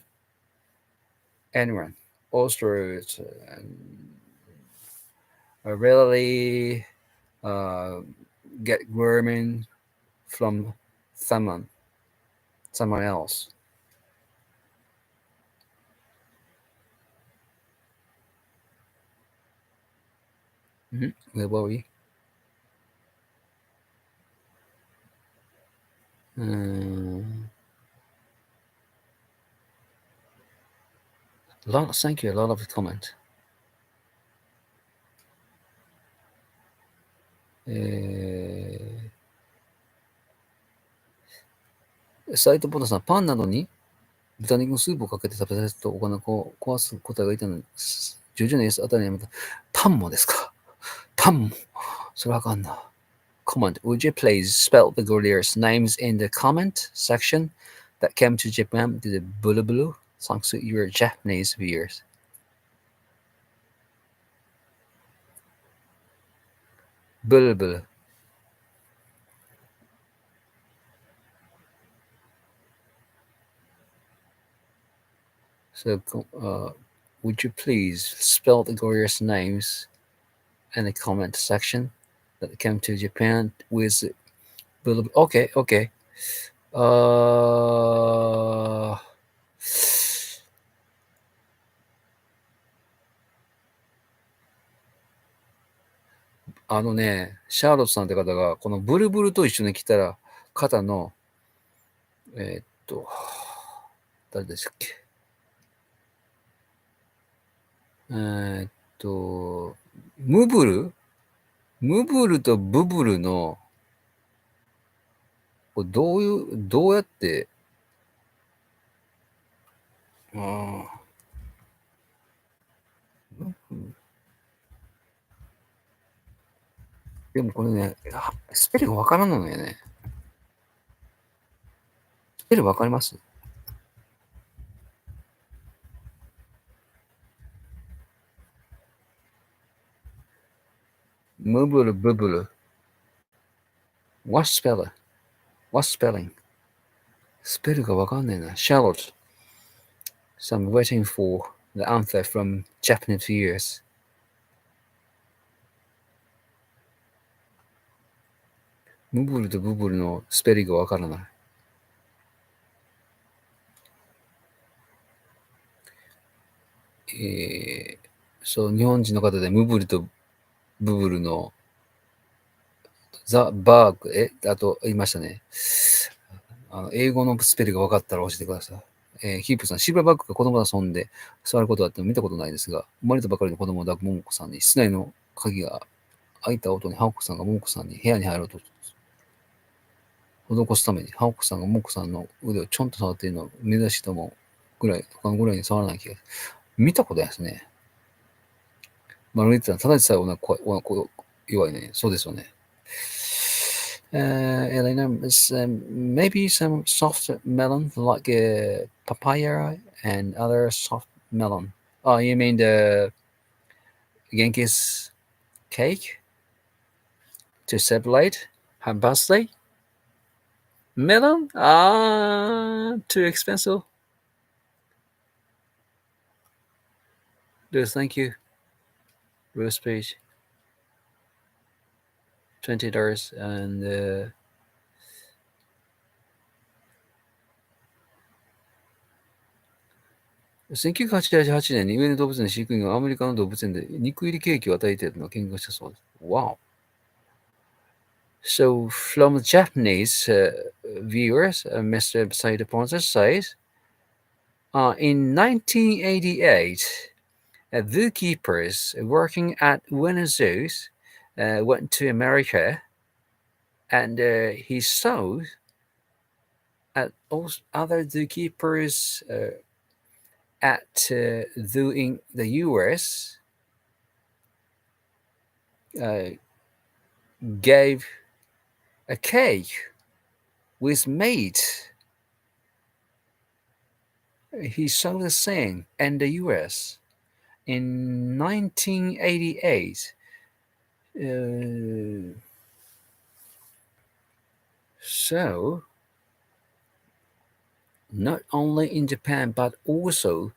anyone. Also, rarely get grooming from someone else. Where were we? Thank you. A lot of comment. サイトポタさん、パンなどに豚肉のスープをかけて食べさせるとお金を壊す答えがいたのに、徐々に S あたりにやめた。パンもですか？パンもそれはあかんな。Comment. Would you please spell the gorillas' names in the comment section that came to Japan to the Bulubulu? Thanks to your Japanese viewers. Bulubulu. So, would you please spell the gorillas' names in the comment section that came to Japan with Bulubulu? Okay. シャーロットさんって方が、このブルブルと一緒に来た方の、誰でしたっけ？ムブルとブブルの、どうやって、でもこれね、スペルがわからんのよね。スペルわかります？ Muburu buburu. What spelling? What spelling? スペルがわかんねえな。Charlotte. So I'm waiting for the answer from Japanese viewers. ムブルとブブルのスペルがわからない。そう、日本人の方でムブルとブブルのザ・バーグ、あと言いましたね。英語のスペルが分かったら教えてください。ヒープさん、シルバーバッグが子供と遊んで座ることはあっても見たことないですが、生まれたばかりの子供を抱く桃子さんに、室内の鍵が開いた音にハオコさんが桃子さんに部屋に入ろうと施すために、ハオコさんが桃子さんの腕をちょんと触っているのを珍しいと思うぐらい、他のぐらいに触らない気がする。見たことないですね。マルゲリッタさん、ただでさえお腹弱いね。そうですよね。Elena, maybe some soft melon like papaya and other soft melon. Oh, you mean the Genki's cake to celebrate her birthday? Melon? Too expensive. Thank you. Rose page. $20 and 1988年に上野動物園の飼育員がアメリカの動物園で肉入りケーキを与えているのを見学したそうです。Wow. So from Japanese viewers, Mr. Saida Ponce says, in 1988, zookeepers working at Winter Zoos went to America and he saw other zookeepers at zoo in the US gave a cake with meat. He saw the same in the US in 1988. So, not only in Japan but also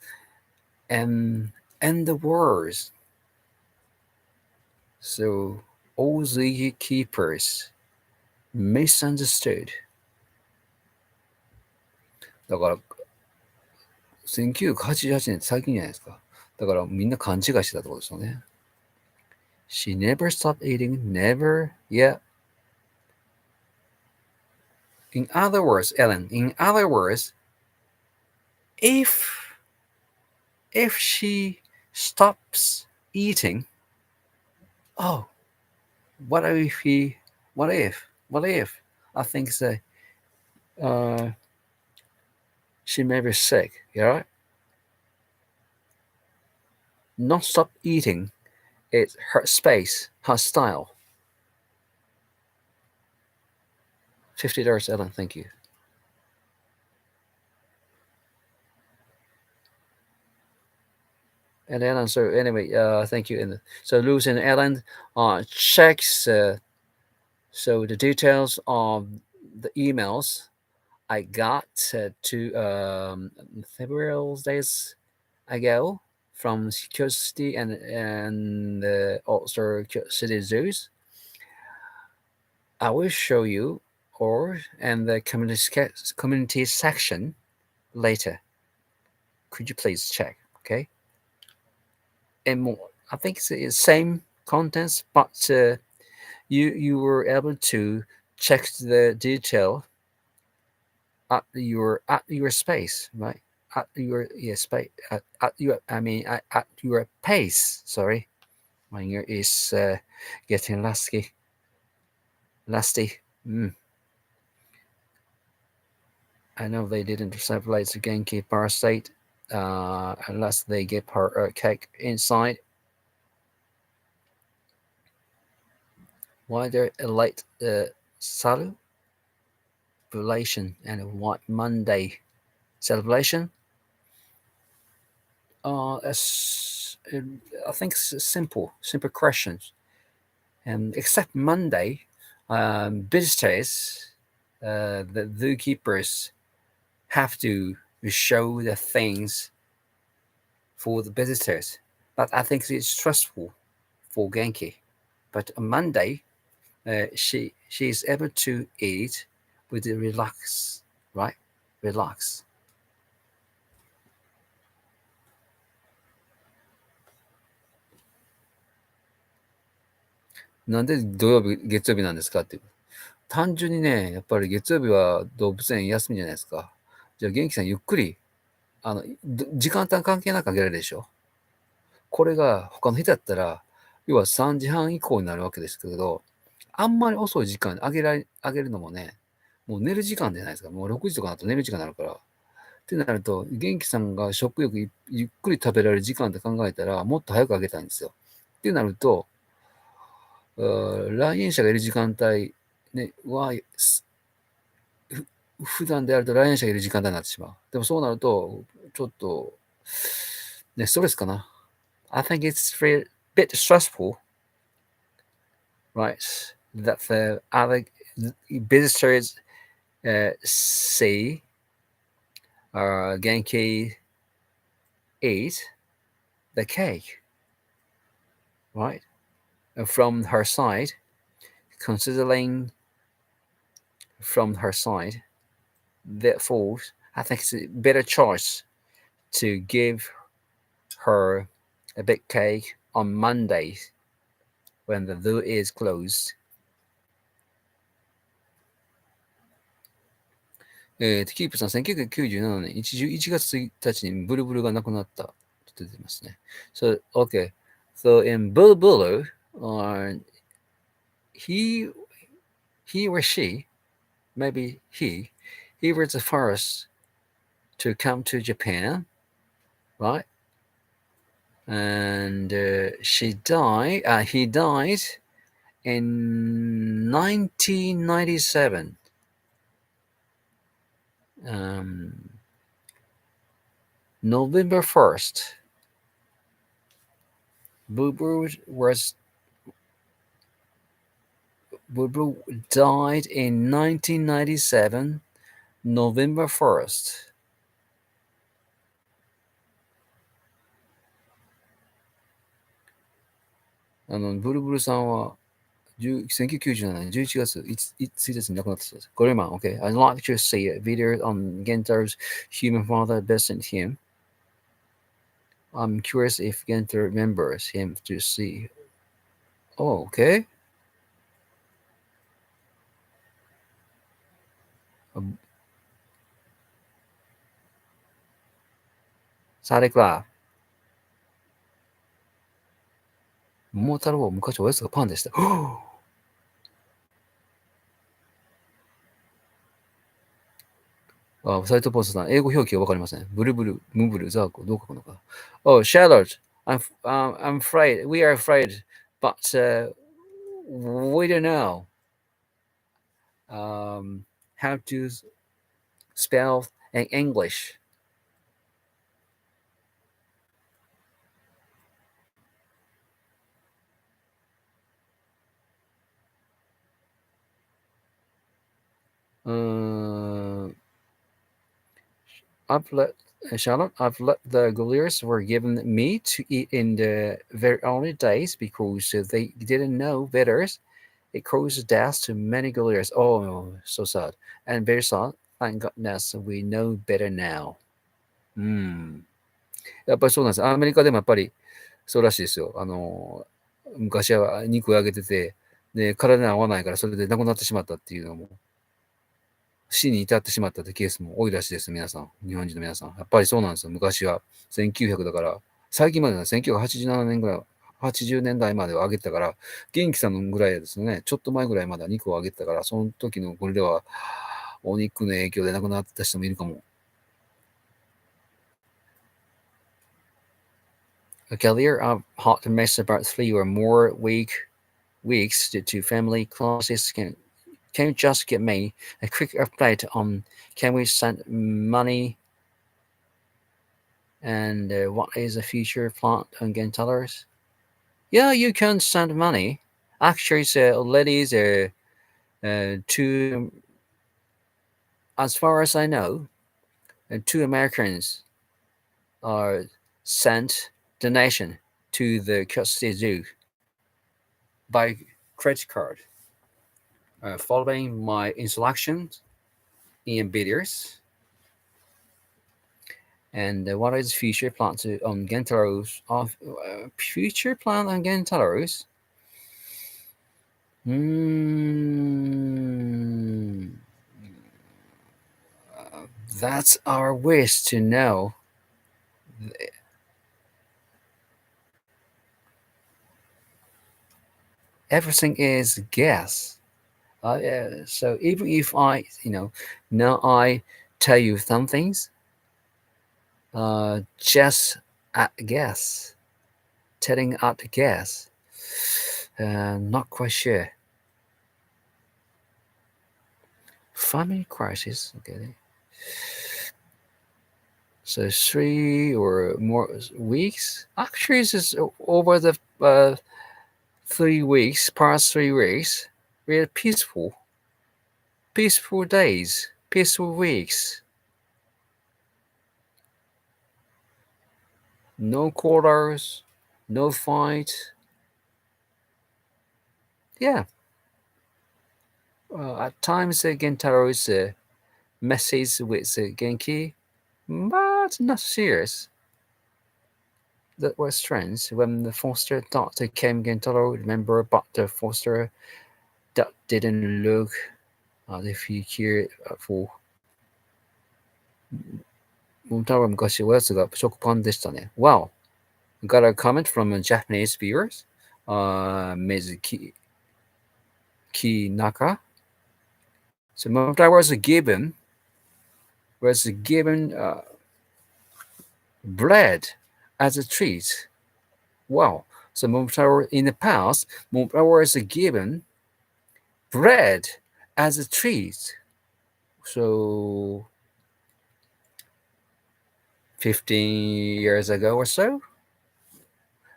in the world. So, all the keepers misunderstood. だから、1988年って最近じゃないですか。だからみんな勘違いしてたってことですよね。She never stopped eating, never, yeah. In other words, Ellen, if she stops eating, oh, what if, I think so, she may be sick, yeah? Not stop eating, it's her space, her style. $50, Ellen, thank you. And Ellen, so anyway, thank you. And so Luz and Ellen checks so the details of the emails I got several days ago from Kyoto City and also Kyoto City Zoos. I will show you or in the community section later. Could you please check? Okay. And more, I think it's the same contents, but you were able to check the detail at your space, right? At your space at your at your pace. Sorry, my ear is getting lusty. I know they didn't separate the Genki parasite unless they get her cake inside. Why there a late celebration and a White Monday celebration? I think it's simple questions. except Monday, visitors, the zookeepers have to show the things for the visitors. But I think it's stressful for Genki. But on Monday, she is able to eat with the relax, right? Relax. なんで土曜日、月曜日なんですかっていう。単純にね、やっぱり月曜日は動物園休みじゃないですか。じゃあ元気さんゆっくり、時間帯関係なくあげられるでしょ。これが他の日だったら、要は3時半以降になるわけですけど、あんまり遅い時間にあげるのもね、もう寝る時間じゃないですか。もう6時とかだと寝る時間になるから。ってなると、元気さんが食欲ゆっくり食べられる時間って考えたら、もっと早くあげたいんですよ。ってなると、来園者がいる時間帯、ね、普段であると来園者がいる時間帯になってしまう。でもそうなると、ちょっと、ね、ストレスかな。I think it's a bit stressful, right? That the other visitors see Genki eat the cake, right? From her side, considering from her side, therefore, I think it's a better choice to give her a big cake on Monday when the zoo is closed. キープさん、1997年1月1日にブルブルが亡くなったと出てますね。So, okay. So in Bulbulu, he or she, maybe he was the first to come to Japan, right? And he died in 1997. November 1st. Boo died in 1997, November 1st. ブルブルさんは1997年11月1日に亡くなったそうです。これ今、okay. I'd like to see a video on Gentar's human father besting him. I'm curious if Gentar remembers him to see. Oh, okay. 사례가 모모타로昔おやつがパンでした。サイトポストさん、英語表記がわかりません。ブルブル、ムブル、ザーコ、どう書くのか。Oh, Charlotte, I'm afraid, we are afraid, but we don't know how to spell in English. Charlotte, I've let the gorillas were given meat to eat in the very early days because they didn't know better. It caused death to many gorillas. Oh, so sad. And very sad. Thank goodness we know better now. うん。やっぱりそうなんです。アメリカでもやっぱりそうらしいですよ。昔は肉をあげてて、で、体に合わないからそれで亡くなってしまったっていうのも、死に至ってしまったってケースも多いらしいです、皆さん。日本人の皆さん。やっぱりそうなんですよ。昔は1900だから、最近までは1987年ぐらい、80年代までは上げてたから、元気さんのぐらいですね、ちょっと前ぐらいまでは肉を上げてたから、その時のゴリラは、お肉の影響で亡くなった人もいるかも。Gallier, I've had to miss about 3 or more weeks due to family classes. Can you just give me a quick update on can we send money and what is the future plan on Gentellers? Yeah, you can send money. Actually, ladies, two, as far as I know, two Americans are sent donation to the Kyoto City Zoo by credit card, following my instructions in videos. And what is future plan on Gentaros? Future plan on Gentaros? That's our wish to know. Everything is guess. So even if I, now I tell you some things, just at guess, telling at guess, not quite sure. Family crisis, okay. So 3 or more weeks. Actually, it's over the past 3 weeks. We had peaceful days, peaceful weeks. No quarrels, no fight. Yeah. At times, Gentaro's messes with Genki, but not serious. That was strange. When the foster doctor came, Gentaro, remember, but the foster that didn't look as if he cared for. 多分昔おやつが食パンでしたね。Wow. Got a comment from a Japanese viewers. Ms. Kinaka. So Momotaro was given bread as a treat. Wow. So Momotaro in the past, Momotaro was given bread as a treat. So 15 years ago or so?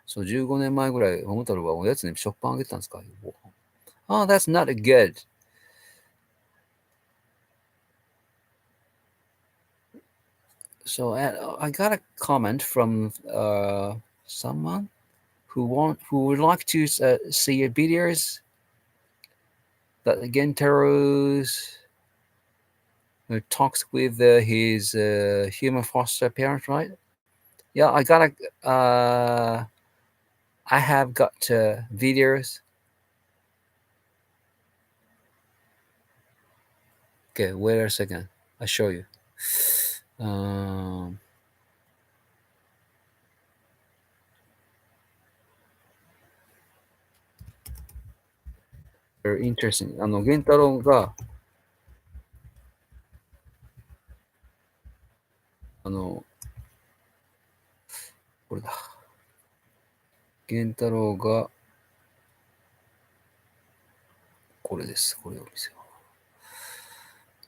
そう、15年前ぐらい、桃太郎はおやつに食パンあげてたんですか？ Oh, that's not good. So I got a comment from someone who would like to see videos that Gentaro's talks with his human foster parent, right? Yeah, I have got videos. Okay, wait a second. I'll show you. Very interesting. 源太郎がこれだ。源太郎がこれです。これを見せよ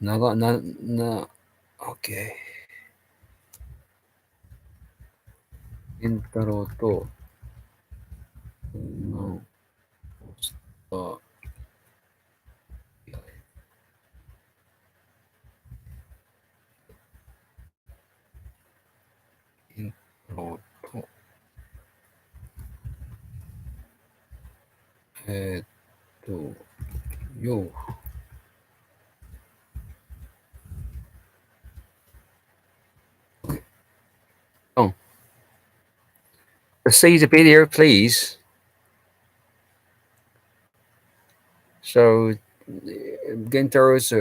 う。OK。源太郎と、よsee the video, please. So, Gentaro's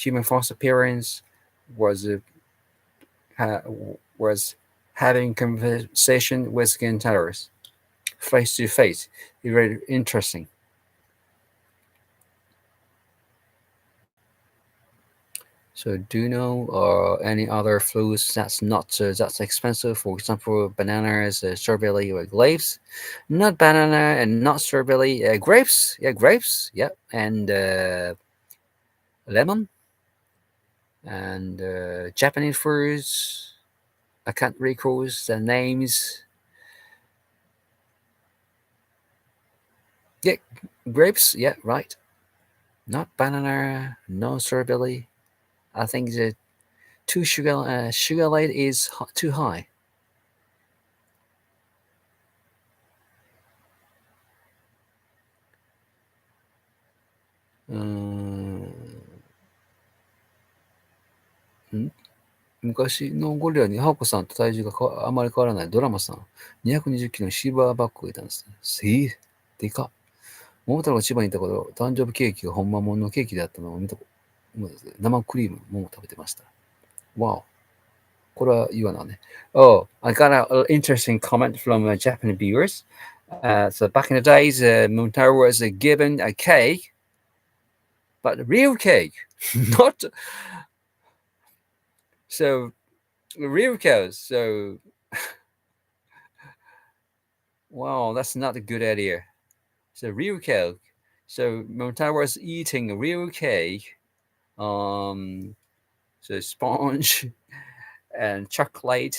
human foster parents was having conversation with Gentaro's face to face. Very interesting. So, do you know any other fruits that's not that's expensive? For example, bananas, strawberry, or grapes. Not banana and not strawberry. Grapes. Yeah, grapes. Yep. And lemon. And Japanese fruits. I can't recall the names. Yeah, Grapes, yeah, right. Not banana, no strawberry. I think the sugar rate is too high. うーん。昔のゴリラにハオコさんと体重があまり変わらないドラマさん。220キロのシルバーバッグがいたんですね。でかっ。桃太郎が千葉にいた頃、誕生日ケーキが本間もののケーキであったのを見た生クリームも食べてました。わお。これは言わないね。Oh, I got an interesting comment from Japanese viewers. So back in the days, Momotaro was given a cake, but a real cake, not so real cows. So wow, that's not a good idea. So real cake. So Momotaro was eating a real cake. So sponge and chocolate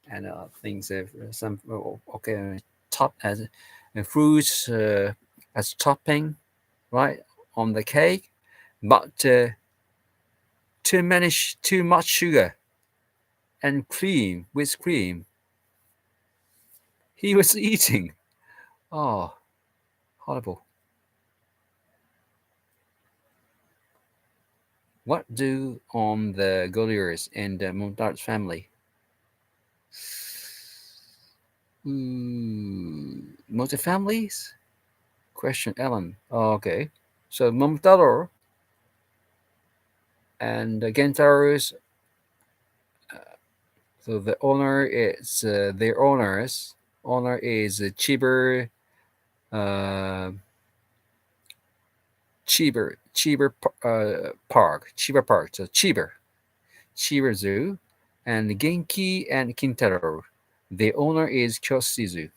and things some okay top as fruits as topping, right, on the cake, but too much sugar and cream with cream he was eating. Oh, horrible. What do on the gorillas and the Montar's family? Multi families? Question Ellen. Oh, okay. So Momotaro and Gentaro's. So the owner is their owner is Chiber uh, Chiber Park. So Chiber Zoo, and Genki and Kintaro. The owner is Kyoto City Zoo.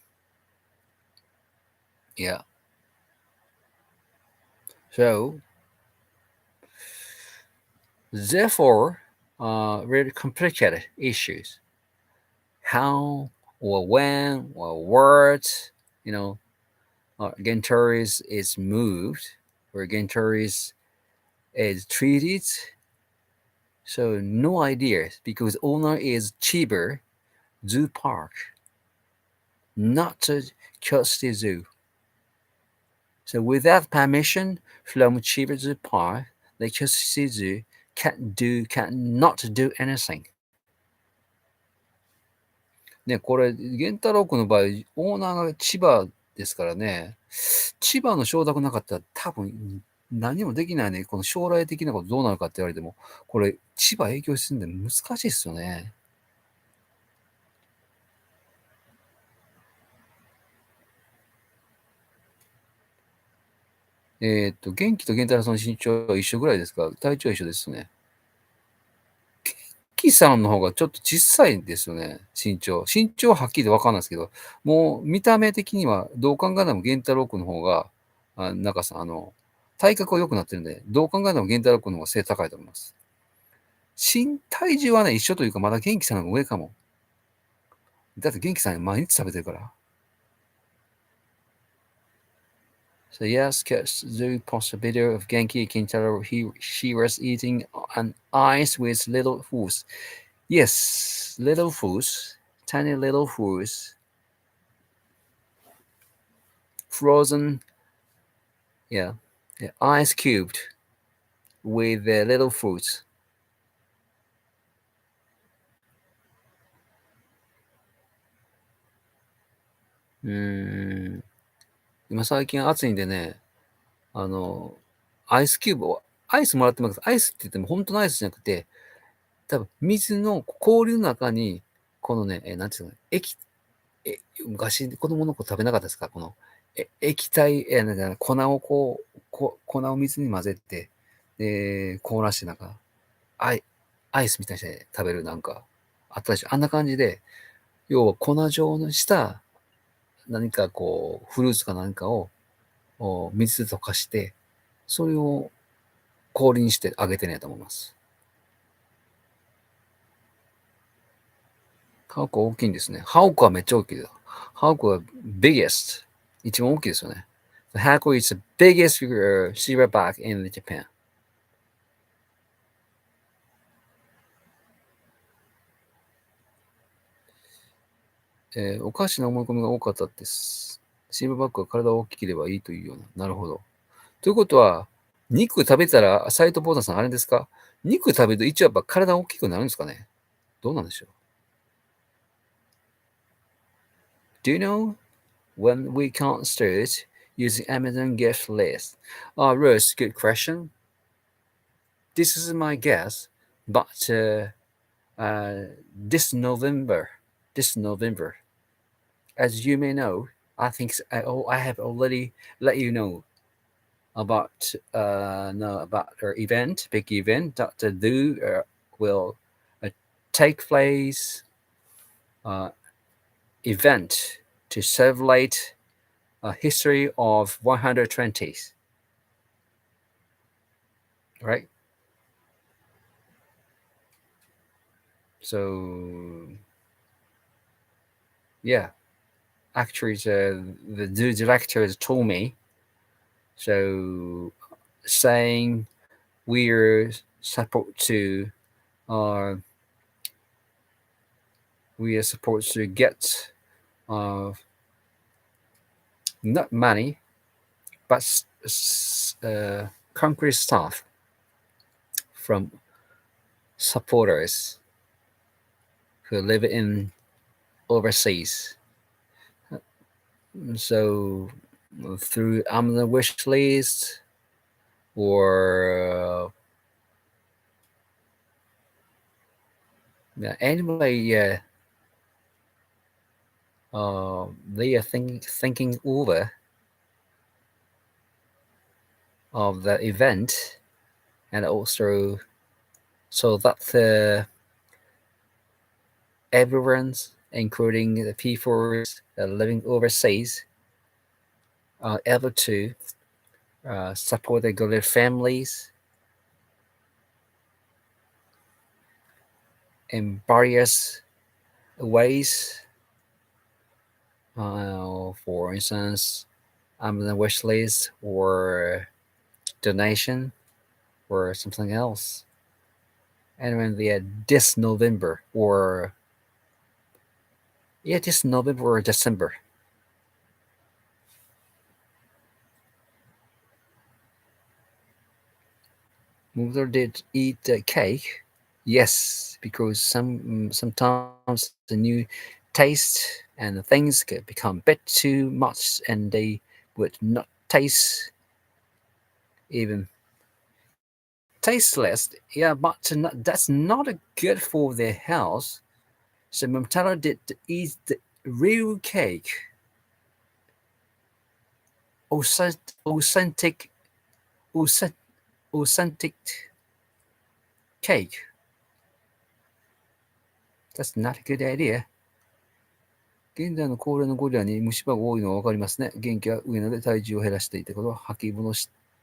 Yeah. So therefore, really complicated issues. How or when or what, you know, Gentaris is moved or Gentaris is treated. So no idea because owner is Chiba Zoo Park, not Kyoto Zoo. So without permission from Chiba Zoo Park, the Kyoto Zoo cannot do anything. ね、これ、源太郎君の場合、オーナーが千葉ですからね、千葉の承諾なかったら多分何もできないね。この将来的なことどうなるかって言われても、これ、千葉影響してるんで難しいですよね。元気と源太郎さんの身長は一緒ぐらいですか？体調は一緒ですね。元気さんの方がちょっと小さいですよね、身長。身長ははっきりわかんないですけど、もう見た目的にはどう考えても源太郎君の方が、なんかさ、体格は良くなってるんで、どう考えても源太郎君の方が背高いと思います。体重はね、一緒というか、まだ元気さんの方が上かも。だって元気さん毎日食べてるから。So yes, Zoo posted a video of Genki Kintaro. She was eating an ice with little foods. Yes, little foods, tiny little foods, frozen, yeah, ice cubed with little fruits. 今最近暑いんでね、アイスキューブを、アイスもらってます。アイスって言っても本当のアイスじゃなくて、多分水の氷の中に、このね、なんていうの、昔子供の子食べなかったですか？この、液体、なんか粉を粉を水に混ぜて、で、凍らしてなんか、アイ、アイスみたいにして食べるなんか、あったでしょ。あんな感じで、要は粉状にした何かこう、フルーツか何かを水で溶かして、それを氷にしてあげてねと思います。ハウクは大きいんですね。ハウクはめっちゃ大きいです。ハウクは biggest。一番大きいですよね。The Haku is the biggest silverback in Japan. Eh, おかしな思い込みが多かったです。シルバーバックは体が大きければいいというような。なるほど。ということは、肉食べたら、斉藤ボータさんあれですか？肉食べると一応やっぱ体大きくなるんですかね？どうなんでしょう？ Do you know when we can't start using Amazon gift list? Rose, good question. This is my guess, but this November, as you may know, I think I have already let you know about our event, big event that the zoo will take place event to celebrate a history of 120s, right? So yeah, actually the zoo director told me, so saying we're supposed to we are supposed to get not money but concrete stuff from supporters who live in overseas. So through Amazon wish list or anyway, they are thinking over of the event, and also so that everyone's, including the people living overseas, are able to support the gorilla families in various ways. For instance, Amazon wish list or donation or something else. And when this November or this November or December. Mother did eat the cake. Yes, because sometimes the new taste and the things could become a bit too much, and they would not taste even tasteless. Yeah, but that's not good for their health. So Momotaro did eat the real cake, authentic, authentic cake. That's not a good idea. 現在の高齢のゴリラに虫歯が多いのはわかりますね。元気は上なので体重を減らしていたことは吐き物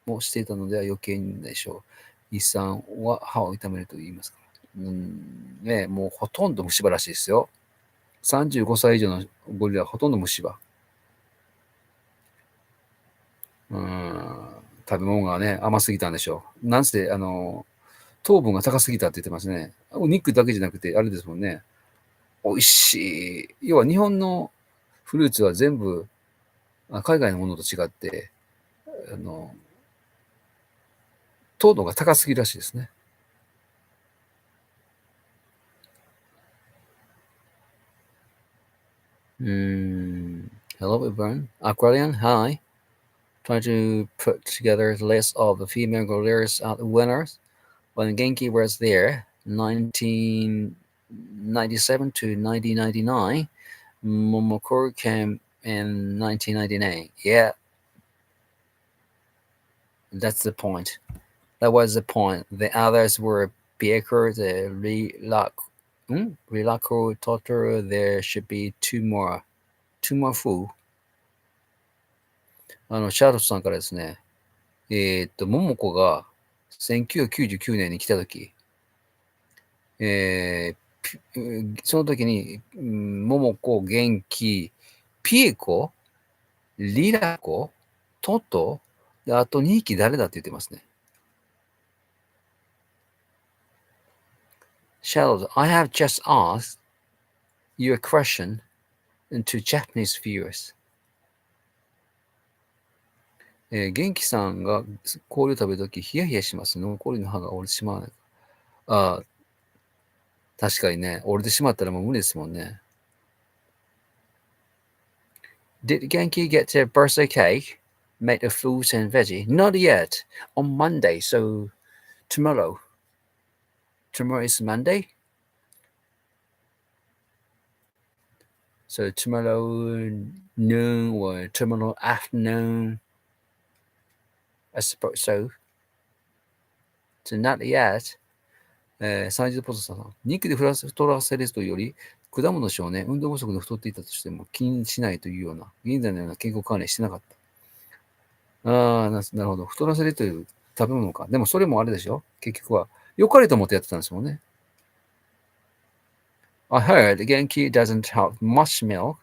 もしていたのでは余計にでしょう。胃酸は歯を痛めると言いますから。ね、もうほとんど虫歯らしいですよ。35歳以上のゴリラはほとんど虫歯。食べ物がね、甘すぎたんでしょう。なんせ、糖分が高すぎたって言ってますね。お肉だけじゃなくて、あれですもんね。美味しい。要は日本のフルーツは全部海外のものと違って、糖度が高すぎるらしいですね。Hello everyone. Aquarian, hi. Trying to put together the list of the female gorillas at the winners. When Genki was there, 1997 to 1999, Momotaro came in 1999. Yeah, that's the point. That was the point. The others were Baker, the Rilaco, Totoro. There should be two more full. シャーロットさんからですね、桃子が1999年に来たとき、その時に、桃子、元気、ピエコ、リラコ、トトで、あと2匹誰だって言ってますね。Charlotte, I have just asked you a question to Japanese viewers. 元気さんが氷を食べるとき、ヒヤヒヤします。残りの歯が折れてしまわない。ああ、確かにね、折れてしまったらもう無理ですもんね。Did Genki get a birthday cake made of fruits and veggie? Not yet. On Monday, so tomorrow. Tomorrow is Monday? So tomorrow noon or tomorrow afternoon, I suppose so. So not yet. サイズポテトさん。肉で太らせるというより、果物少年、運動不足で太っていたとしても気にしないというような、現在のような健康管理してなかった。なるほど。太らせるという食べ物か。でもそれもあれでしょ結局は。良かれと思ってやってたんですもんね。I heard Genki doesn't have much milk.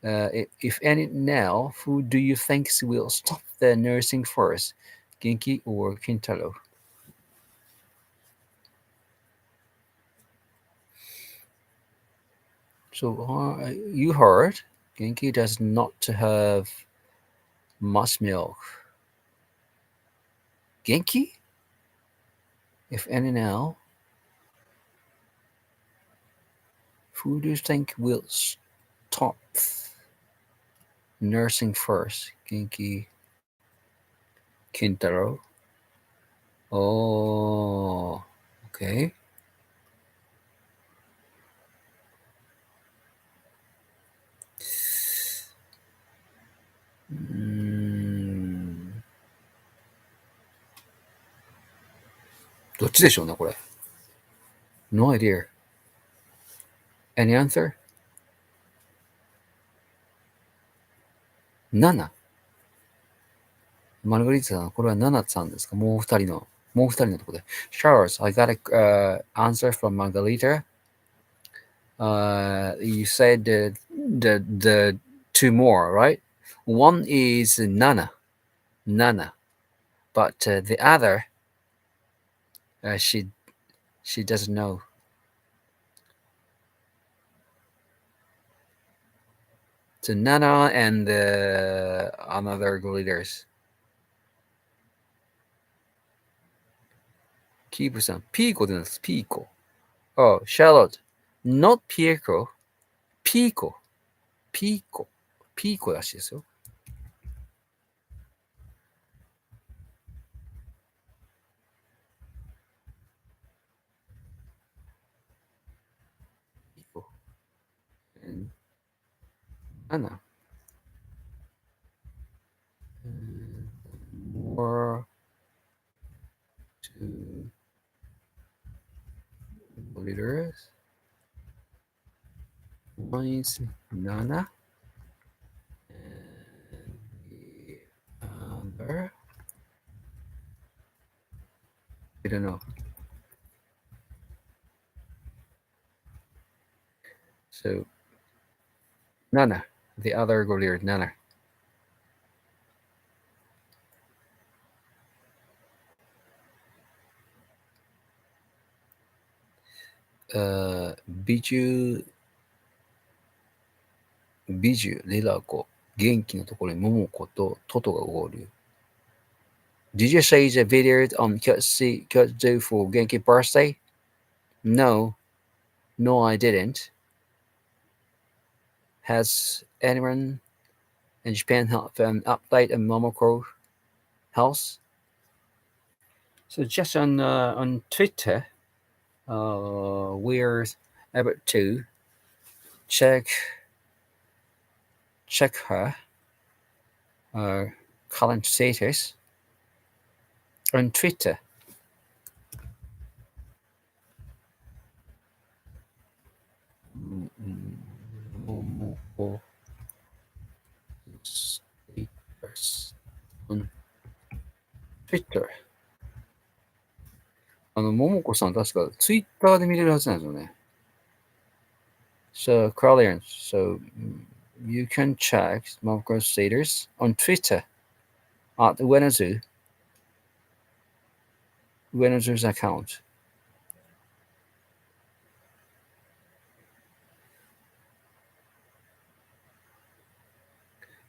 If any now, who do you think will stop the nursing first? Genki or Kintaro? So you heard Genki does not have much milk. Genki? If any now, who do you think will stop nursing first? Genki, Kintaro? Oh, okay. Mm. どっちでしょうね、これ。No idea. Any answer? 7。マルガリータさん、これは7さんですかもう二人のところで。Charles, I got a answer from Margarita. You said the two more, right? One is Nana, but the other, she doesn't know. So Nana and another leaders. キープさん、ピーコでなんです。ピーコ。Oh, Charlotte, not Pico, Pico, Pico, Pico らしいですよ。Pico. And Anna. And more to leaders. One is Nana. And the other, I don't know. So, Nana, the other leader, Nana. Biju, Lila 子、元気のところに桃子とトトが合流。Did you say the video on Kyoto Zoo for Genki birthday? No, I didn't. Has anyone in Japan had an update on Momotaro house? So just on Twitter, we're able to check her current status on Twitter. On Twitter. ももこさん確かツイッターで見れるはずなんですよね。So, Crowley, so You can check Momotaro status on Twitter at Uenozu's account.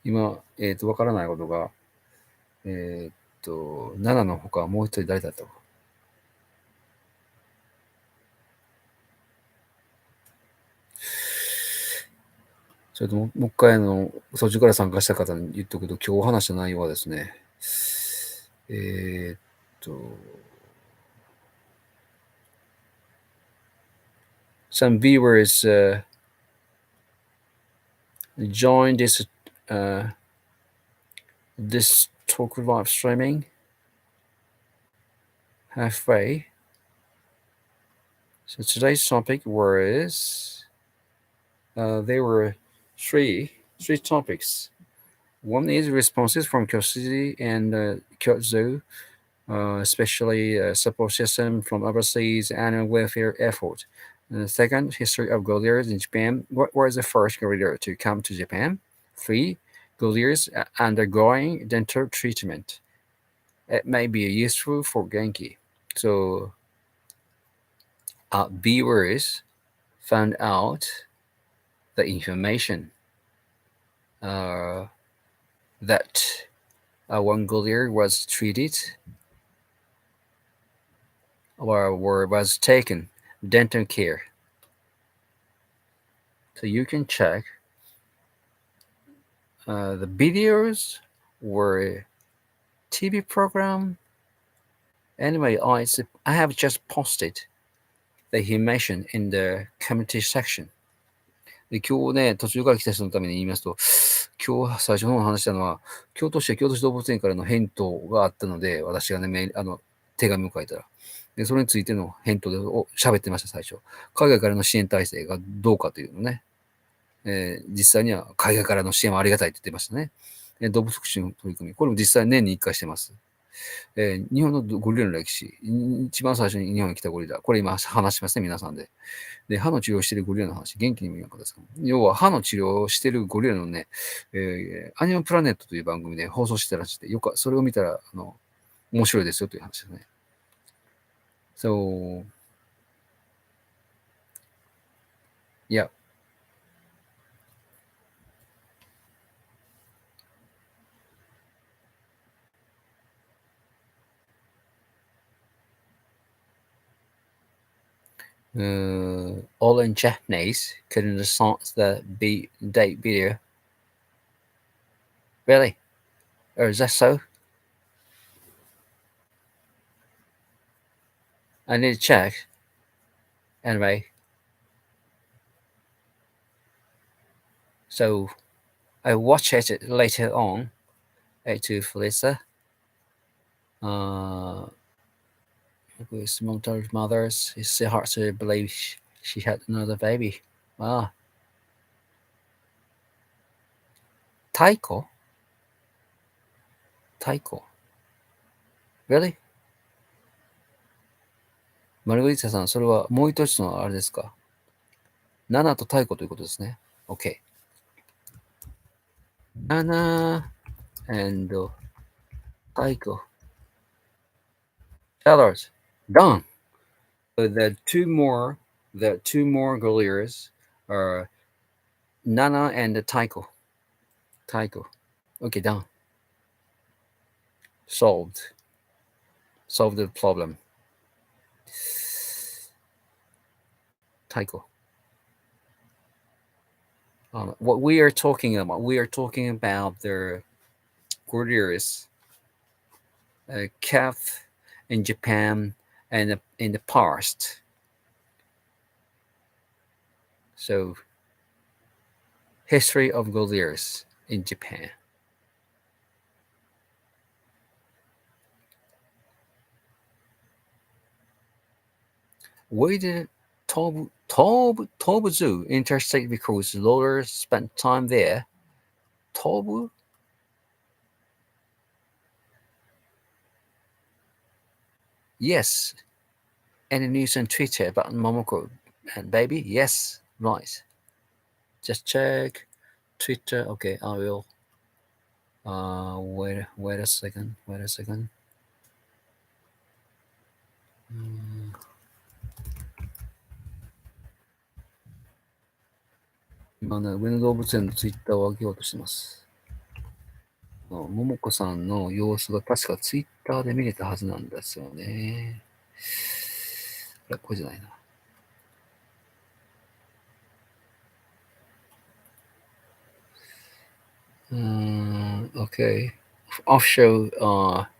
今、わからないことが、7のほかもう一人誰だったか。それともう一回途中から参加した方に言っとくと、今日話した内容はですね、some viewers joined this talk live streaming halfway. So today's topic was there were three topics. One is responses from Kyoto City and Kyoto Zoo, especially support system from overseas animal welfare effort. And the second, history of gorillas in Japan. What was the first gorilla to come to Japan? 3. Gorillas undergoing dental treatment. It may be useful for Genki. So, viewers found out the information that one gorilla was treated or was taken dental care. So you can check the videos were TV program. Anyway, I have just posted the information in the community section. で今日ね、途中から来た人のために言いますと、今日最初の方話したのは、京都市動物園からの返答があったので、私がね、手紙を書いたら。で、それについての返答を喋ってました、最初。海外からの支援体制がどうかというのね。実際には海外からの支援はありがたいって言ってましたね。動物福祉の取り組み。これも実際年に1回してます。日本のゴリラの歴史。一番最初に日本に来たゴリラ。これ今話しますね、皆さんで。で、歯の治療をしているゴリラの話、元気にも言うかですか。要は歯の治療をしているゴリラのね、アニマルプラネットという番組で放送してたらしくて、それを見たら、面白いですよという話ですね。So, yeah. All in Japanese, couldn't understand the date video. Really? Or is that so? I need to check. Anyway. So, I watch it later on. To Felisa. With Momotoro's mother's, it's so hard to believe she had another baby. Wow. Taiko? Really? マルグリータさん、それはもう一つのあれですか？ナナと太鼓ということですね。OK。Nana and Taiko. Fellas, done. So the two more gorillas are Nana and Taiko. Okay, done. Solved the problem. Taiko. What we are talking about the gorillas kept in Japan and in the past. So, history of gorillas in Japan. Where did Tobu Zoo interstate because Lawyers spent time there? Tobu? Yes. Any news on Twitter about Momoko and baby? Yes. Right. Just check. Twitter. Okay, I will. Wait a second. Wait a second. 今ね、上野動物園のツイッターを上げようとしてます。ももこさんの様子が確かツイッターで見れたはずなんですよね。これじゃないな。Okay. Offshore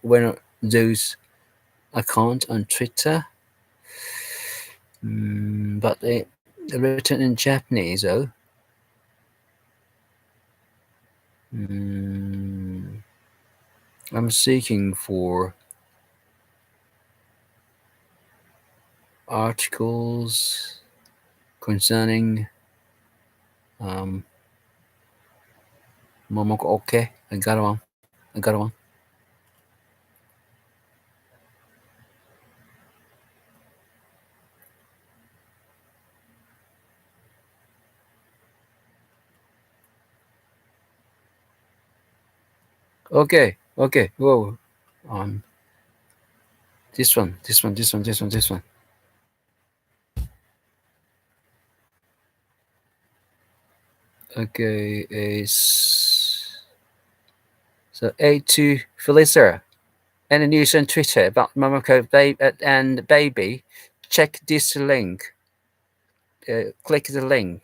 when those account on Twitter. But they written in Japanese though. I'm seeking for articles concerning Momoko. Okay, I got one. I got one. Okay, okay. Whoa. This one. Okay, so A2 Felicia. Any news on Twitter about Momoko and baby? Check this link. Click the link.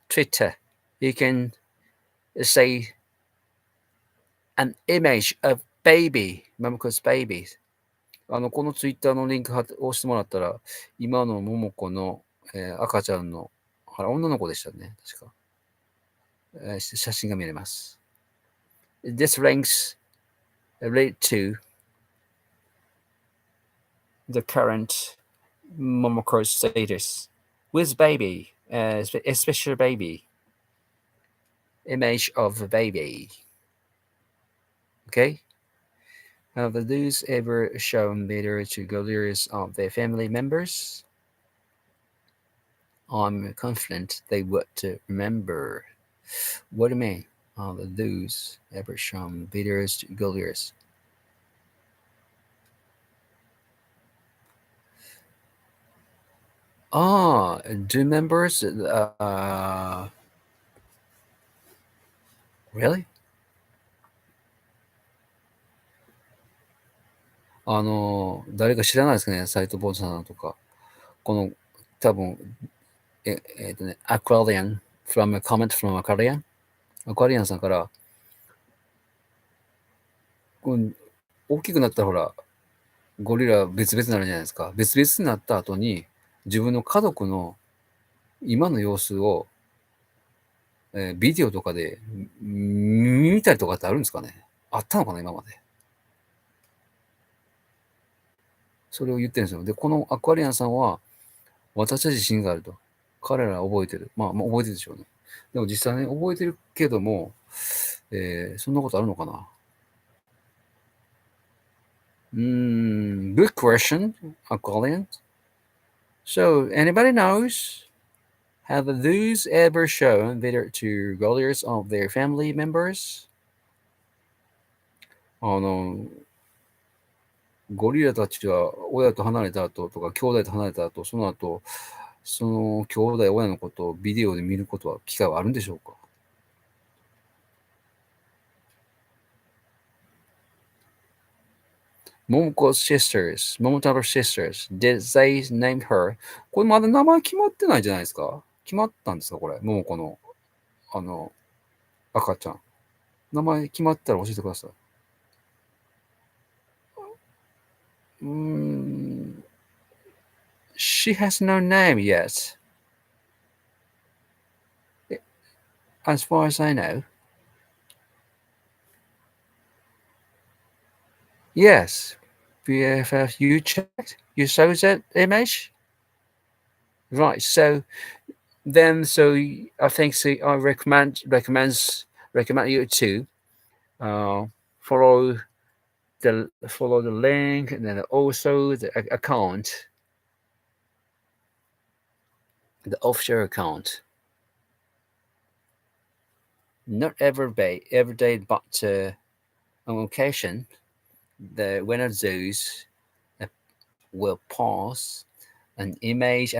Twitter. You can say an image of baby, Momoko's baby. このツイッターのリンク押してもらったら、今の桃子の、赤ちゃんの、女の子でしたね、確か。写真が見れます。This links relate to the current Momoko status with baby, especially baby, image of a baby. Okay? Have those ever shown better to gorillas of their family members? I'm confident they would remember. What do you mean? Have those ever shown better to gorillas? Do members? Really? 誰か知らないですかね、サイトボードさんとか。この、多分、Aquarian from a comment from Aquarian。アクアリアンさんから、大きくなったらほら、ゴリラ別々になるじゃないですか。別々になった後に、自分の家族の今の様子を、ビデオとかで見たりとかってあるんですかね。あったのかな、今まで。それを言ってるんですよ。で、このアクアリアンさんは、私は自信があると。彼らは覚えてる。まあ、覚えてるでしょうね。でも実際ね、覚えてるけども、そんなことあるのかな。Good question, Aquarian. So, anybody knows? Have those ever shown better to gorillas of their family members? ゴリラたちは親と離れた後とか、兄弟と離れた後、その後、その兄弟、親のことをビデオで見ることは、機会はあるんでしょうか。Momoko's sisters, Momotaro sisters, did they name her? これまだ名前決まってないじゃないですか。決まったんですかこれ。桃子の、赤ちゃん。名前決まったら教えてください。She has no name yet. As far as I know. Yes. BFF, you checked? You saw that image? Right. So I think I recommend you to follow the link and then also the account, the offshore account. Not every day, but on occasion, the winner zoos will pause an image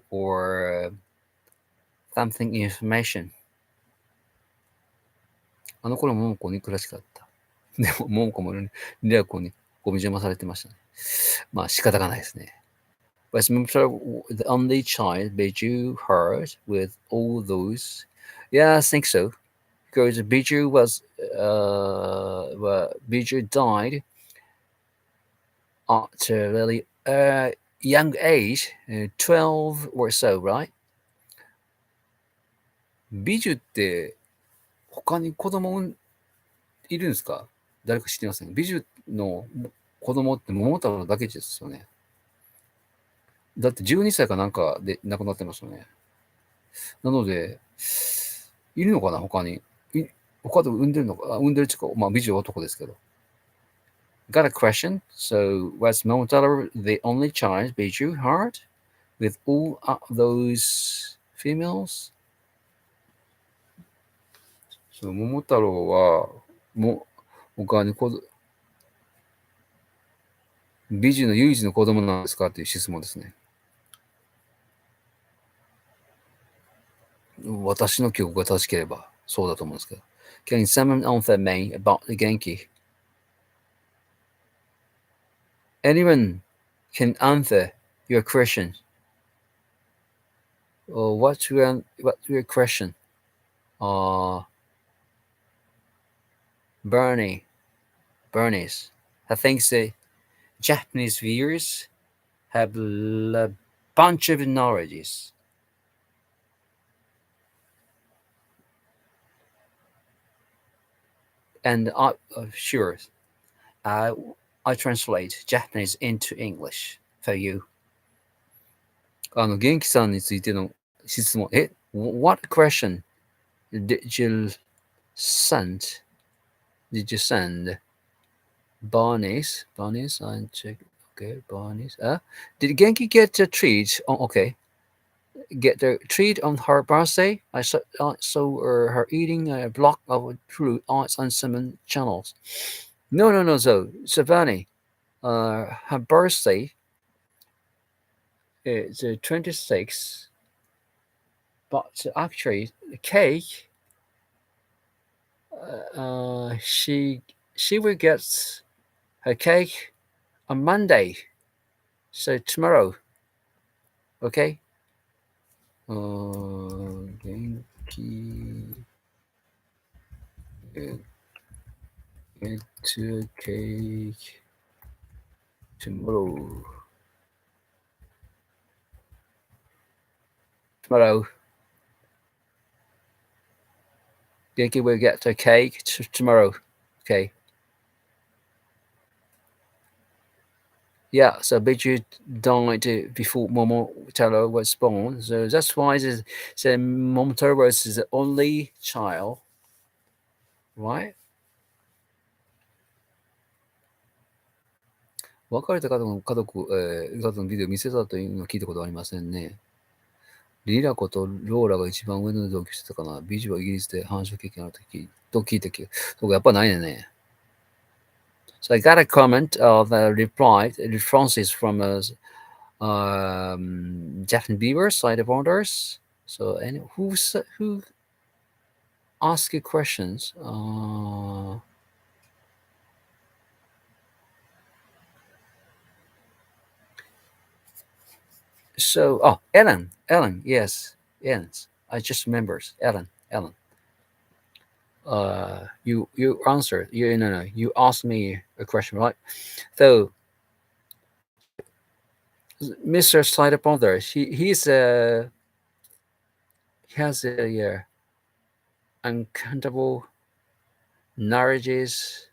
or something information. あの頃、桃子に苦しかった。でも、桃子もリラコにごみ邪魔されてましたね。まあ、仕方がないですね。Was Momotaro the only child Biju heard with all those? Yeah, I think so. Because Biju died at a really young age, 12 or so, right? ビジュって他に子供いるんですか？誰か知ってません？ビジュの子供って桃太郎だけですよね。だって12歳かなんかで亡くなってましたよね。なので、いるのかな他に。他で産んでるのか、産んでるっていうか、まあ美女は男ですけど。Got a question? So, was Momotaro the only child Biju had with all those females? そう、桃太郎は、他に美女の唯一の子供なんですかっていう質問ですね。私の記憶が正しければそうだと思うんですけど。Can someone answer me about the Genki? Anyone can answer your question. Or what's your question? Bernie's. I think the Japanese viewers have a bunch of knowledges. And sure, I translate Japanese into English for you. 元気さんについての質問。What question did you send? Did you send? Barney's, I check. Okay, Barney's. Did Genki get a treat? Oh, okay. Get the treat on her birthday. I saw her eating a block of fruit on some channels. No. So Barney, her birthday is 26th, but actually the cake, she will get her cake on Monday, so tomorrow. Okay. 元気 get a cake tomorrow. Genki will get a cake tomorrow. Okay. Yeah, so Biju died before Momotaro was born. So that's why Momotaro was the only child, right? 別れた方の家族のビデオ見せたというのを聞いたことありませんね。リラコとローラが一番上の同居してたかな。ビジュはイギリスで繁殖経験あると聞いたけど、そうか、やっぱないね。So I got a comment of a reply, responses from Japanese viewers, side of others. So, and who ask you questions? Ellen, yes, Ellen. I just remembered, Ellen. You answered. You asked me a question, right? So, Mr. Slider Brother, he has a uncountable knowledges.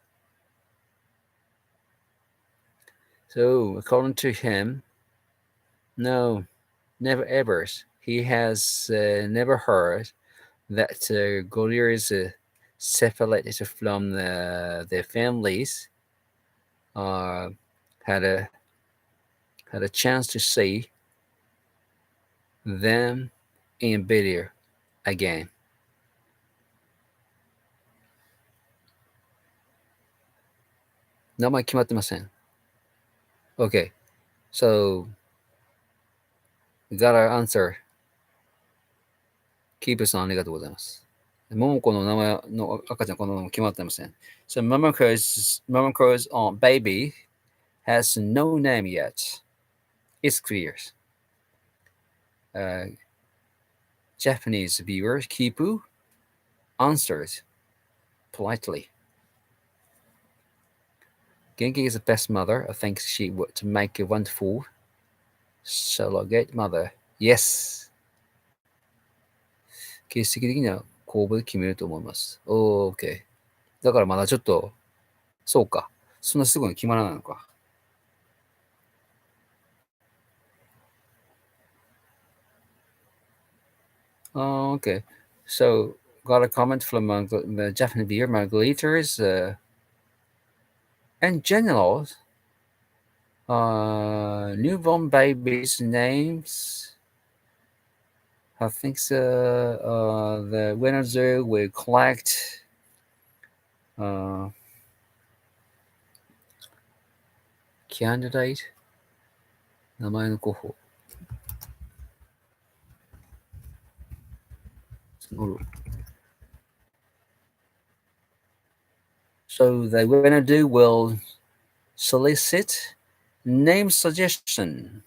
So, according to him, no, never ever. He has never heard that gorillas separated from their families had a chance to see them in video again. 名前決まってません。Okay, so got our answer. キープさんありがとうございます。ももこの名前の赤ちゃんこの名前決まってません。So Momoko's baby has no name yet. It's clear. Japanese viewer Kipu answered politely. Genki is the best mother. I think she would make a wonderful surrogate mother. Yes. 形式的には公募で決めると思います。OK。だからまだちょっと、そうか。そんなすぐに決まらないのか。Okay. So, got a comment from the Japanese beer margaritas. In general, newborn babies' names. I think the winners will collect candidate 名前の候補。So the winner will solicit name suggestion.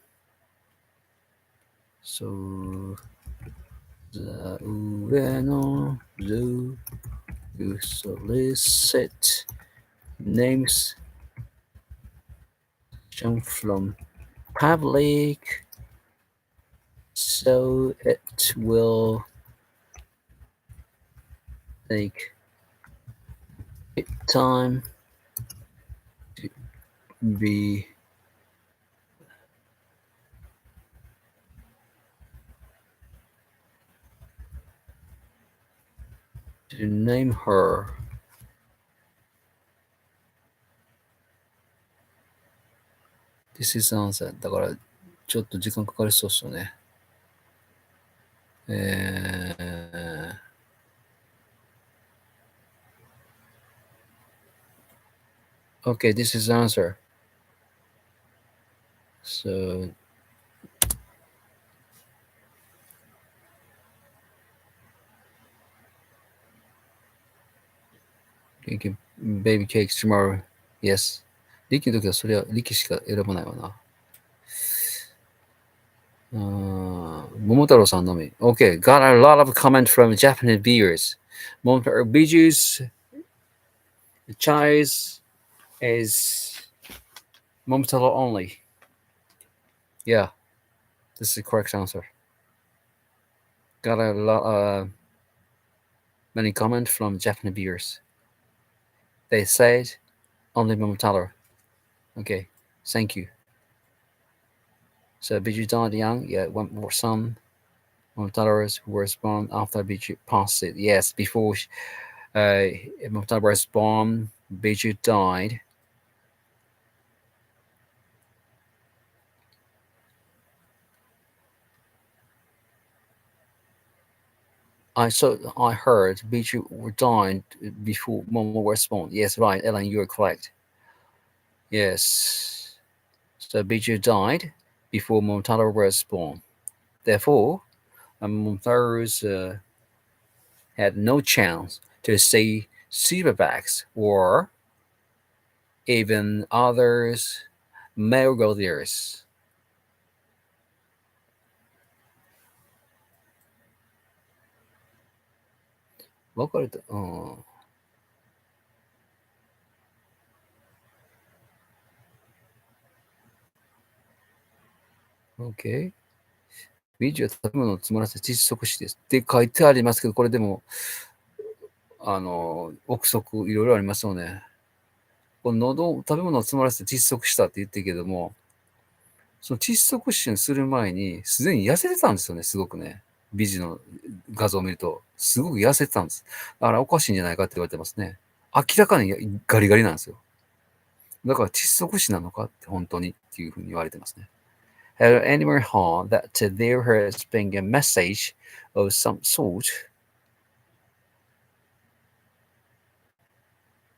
So the winner will solicit names from public, so it will take time to be to name her. This is answer. だからちょっと時間かかりそうですよね。Okay, this is answer. So baby cakes tomorrow. Yes. リキの時はそれはリキしか選ばないわな。桃太郎さんのみ。Okay, got a lot of comment from Japanese viewers. Momotaro Biju's choice is Momotaro only. Yeah, this is the correct answer. Got a lot, many comments from Japanese viewers. They said only Momotaro. Okay, thank you. So Biju died young. Yeah, one more son. Momotaro was born after Biju passed it. Yes, before Momotaro was born, Biju died. I heard Biju died before Momo was born. Yes, right, Ellen, you are correct. Yes. So Biju died before Momotaro was born. Therefore, Momotaro had no chance to see silverbacks or even others male gorillas. Okay. ビジュは食べ物を詰まらせ窒息死ですって書いてありますけど、これでも、憶測いろいろありますよね。この食べ物を詰まらせて窒息したって言ってるけども、その窒息死する前に、すでに痩せてたんですよね、すごくね。ビジの画像を見ると、すごく痩せてたんです。だからおかしいんじゃないかって言われてますね。明らかにガリガリなんですよ。だから窒息死なのかって本当にっていうふうに言われてますね。Have anyone heard that there has been a message of some sort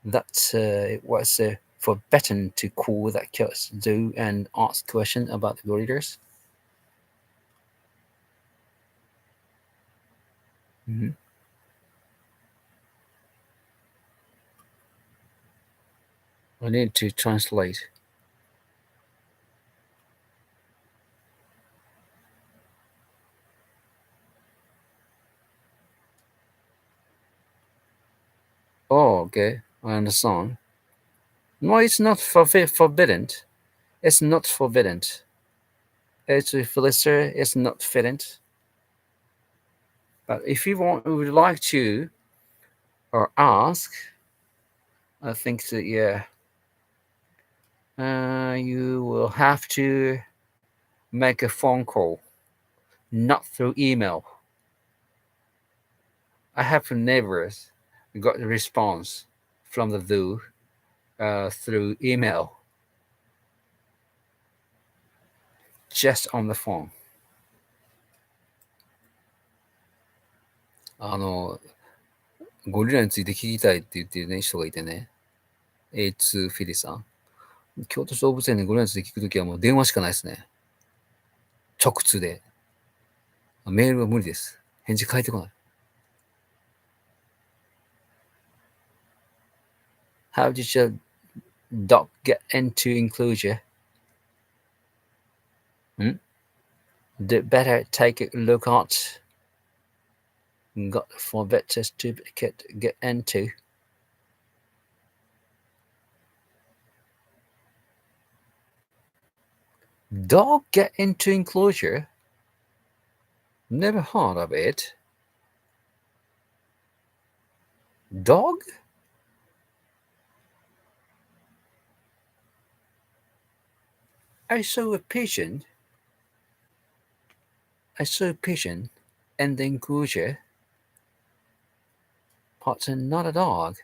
that it was forbidden to call the Kyoto Zoo and ask questions about the gorillas? Mm-hmm. I need to translate. Oh, okay. I understand. No, it's not forbidden. It's not forbidden. It's Felicia. It's not forbidden. But if you would like to or ask, I think that you will have to make a phone call, not through email. I have never got a response from the zoo through email, just on the phone. ゴリラについて聞きたいって言ってるね、人がいてね。A2 フィリさん。京都市動物園でゴリラについて聞くときはもう電話しかないですね。直通で。メールは無理です。返事返ってこない。How did your dog get into enclosure? Did better take a look at. Got for vet certificate get into. Dog get into enclosure? Never heard of it. Dog? I saw a pigeon in the enclosure, but not a dog.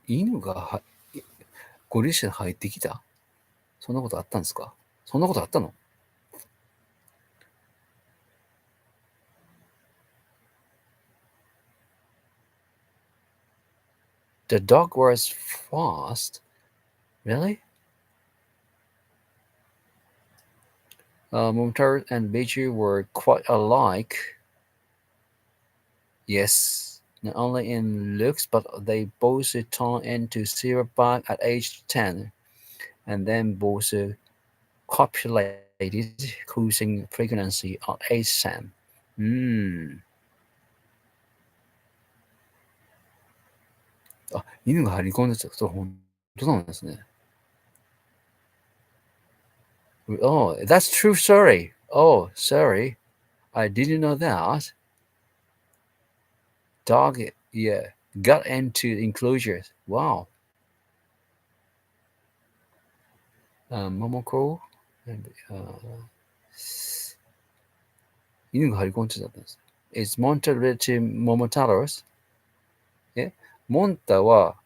犬がゴリラに入ってきた？そんなことあったんですか？そんなことあったの？ The dog was fast. Really? Momotaro and Beiju were quite alike. Yes, not only in looks, but they both turned into silverback at age 10, and then both copulated, causing pregnancy at age 10. あ、犬が入り込んでた。そう、本当なんですね。Oh, that's true story. Oh, sorry. I didn't know that. Dog, got into enclosures. Wow. Momoko and 犬が入り込んでたんです。Is Monta related to Momotaros? モンタは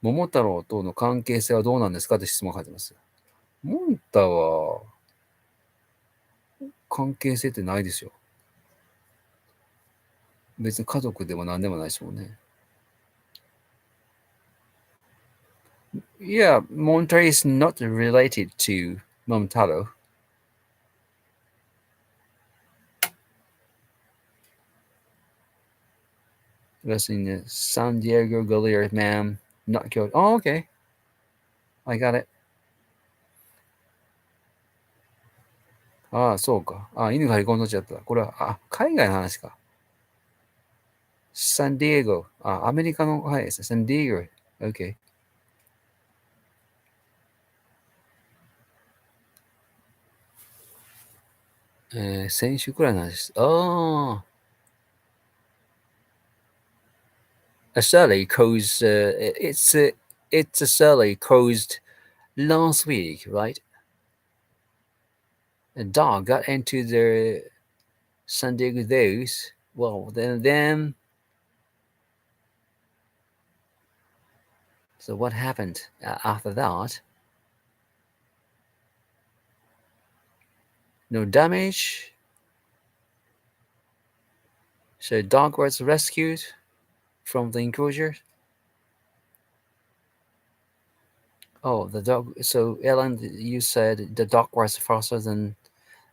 桃太郎との関係性はどうなんですかって質問が書いてます。モンタは関係性ってないですよ。別に家族でも何でもないですもんね。Yeah, Momotaro is not related to Momotaro. Was in the San Diego Gorilla man, not Kyoto. Oh, okay. I got it. ああ、そうか。ああ、犬が入り込んどっちゃった。これは、海外の話か。サンディエゴ。アメリカの、はい、サンディエゴ。OK。先週くらいの話です。A surly caused, it's a surly caused last week, right? A dog got into the San Diego Zoos. Well, then, so what happened after that? No damage. So dog was rescued. from the enclosure? Oh, the dog. So, Ellen, you said the dog was faster than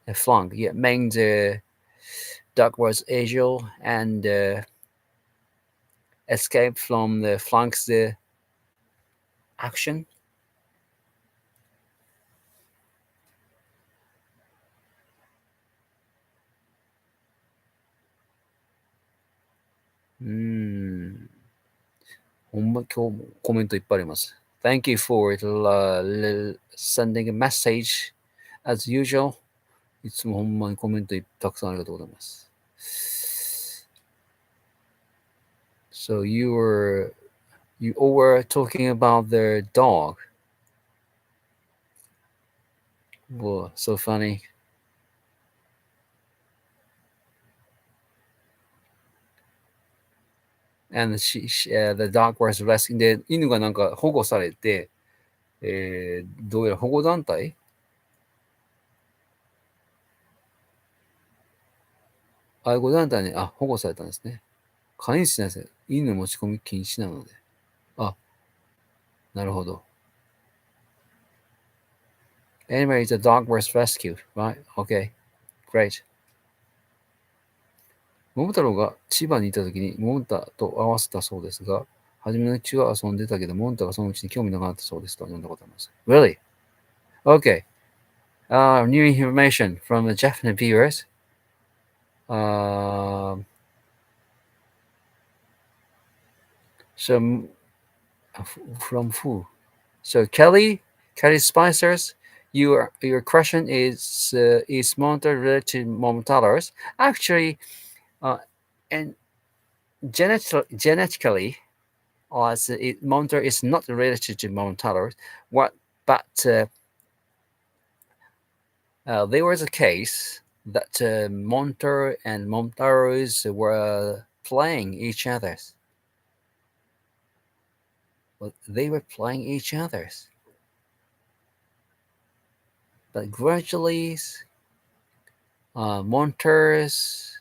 a flunk. Yeah, meaning the dog was agile and escaped from the flunk's action.ほんま今日もコメントいっぱいあります。Thank you for sending a message as usual. いつもほんまにコメントたくさんありがとうございます。So you all were talking about their dog. Whoa, so funny. And the dog was rescued. で、犬がなんか保護されて、どうやら保護団体愛護団体に保護されたんですね。飼い主なんですよ。犬持ち込み禁止なので。あ、なるほど。Anyway, the dog was rescued, right? Okay, great. 桃太郎が千葉にいた時に桃太と合わせたそうですが、初めのうちは遊んでたけど、桃太がそのうちに興味なくなったそうですと読んだことあります。Really? Okay. New information from the Japanese viewers. So from who? So Kelly Spicers, your question is Momotaro related to Momotaros? Actually, and genetically, Momotaro is not related to Momotaro. But there was a case that Momotaro and Momotaros were playing each other's. Well, they were playing each other's. But gradually, Montaro's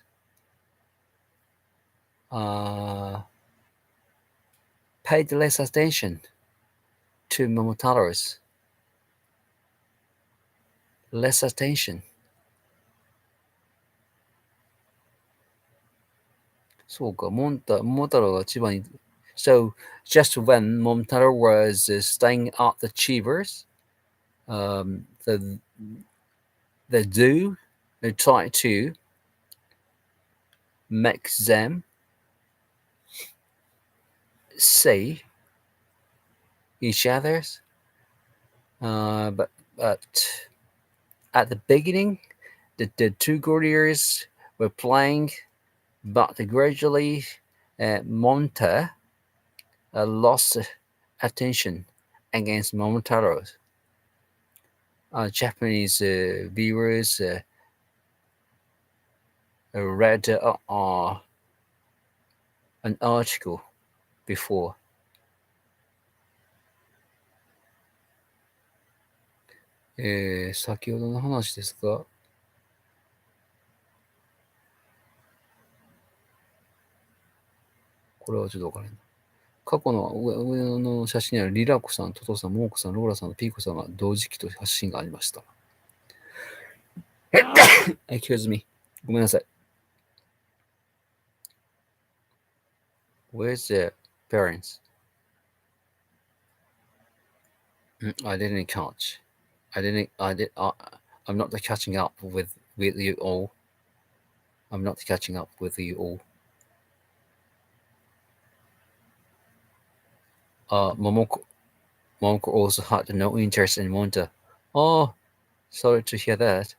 paid less attention to Momotaro's. Less attention. そうか、桃太郎が千葉に。So, just when Momotaro was staying at the Chivers, the zoo tried to make them see each other's. But at the beginning, the two gorillas were playing, but gradually, Monta lost attention against Momotaro. Japanese viewers read an article before. 先ほどの話ですが、これはちょっとわからない。過去の上の写真にあるリラコさん、トトさん、モーコさん、ローラさん、ピーコさんが同時期と写真がありました。Excuse me. ごめんなさい。Where's the parents? I didn't catch. I'm not catching up with you all. I'm not catching up with you all. Momoko also had no interest in Monta. Oh, sorry to hear that.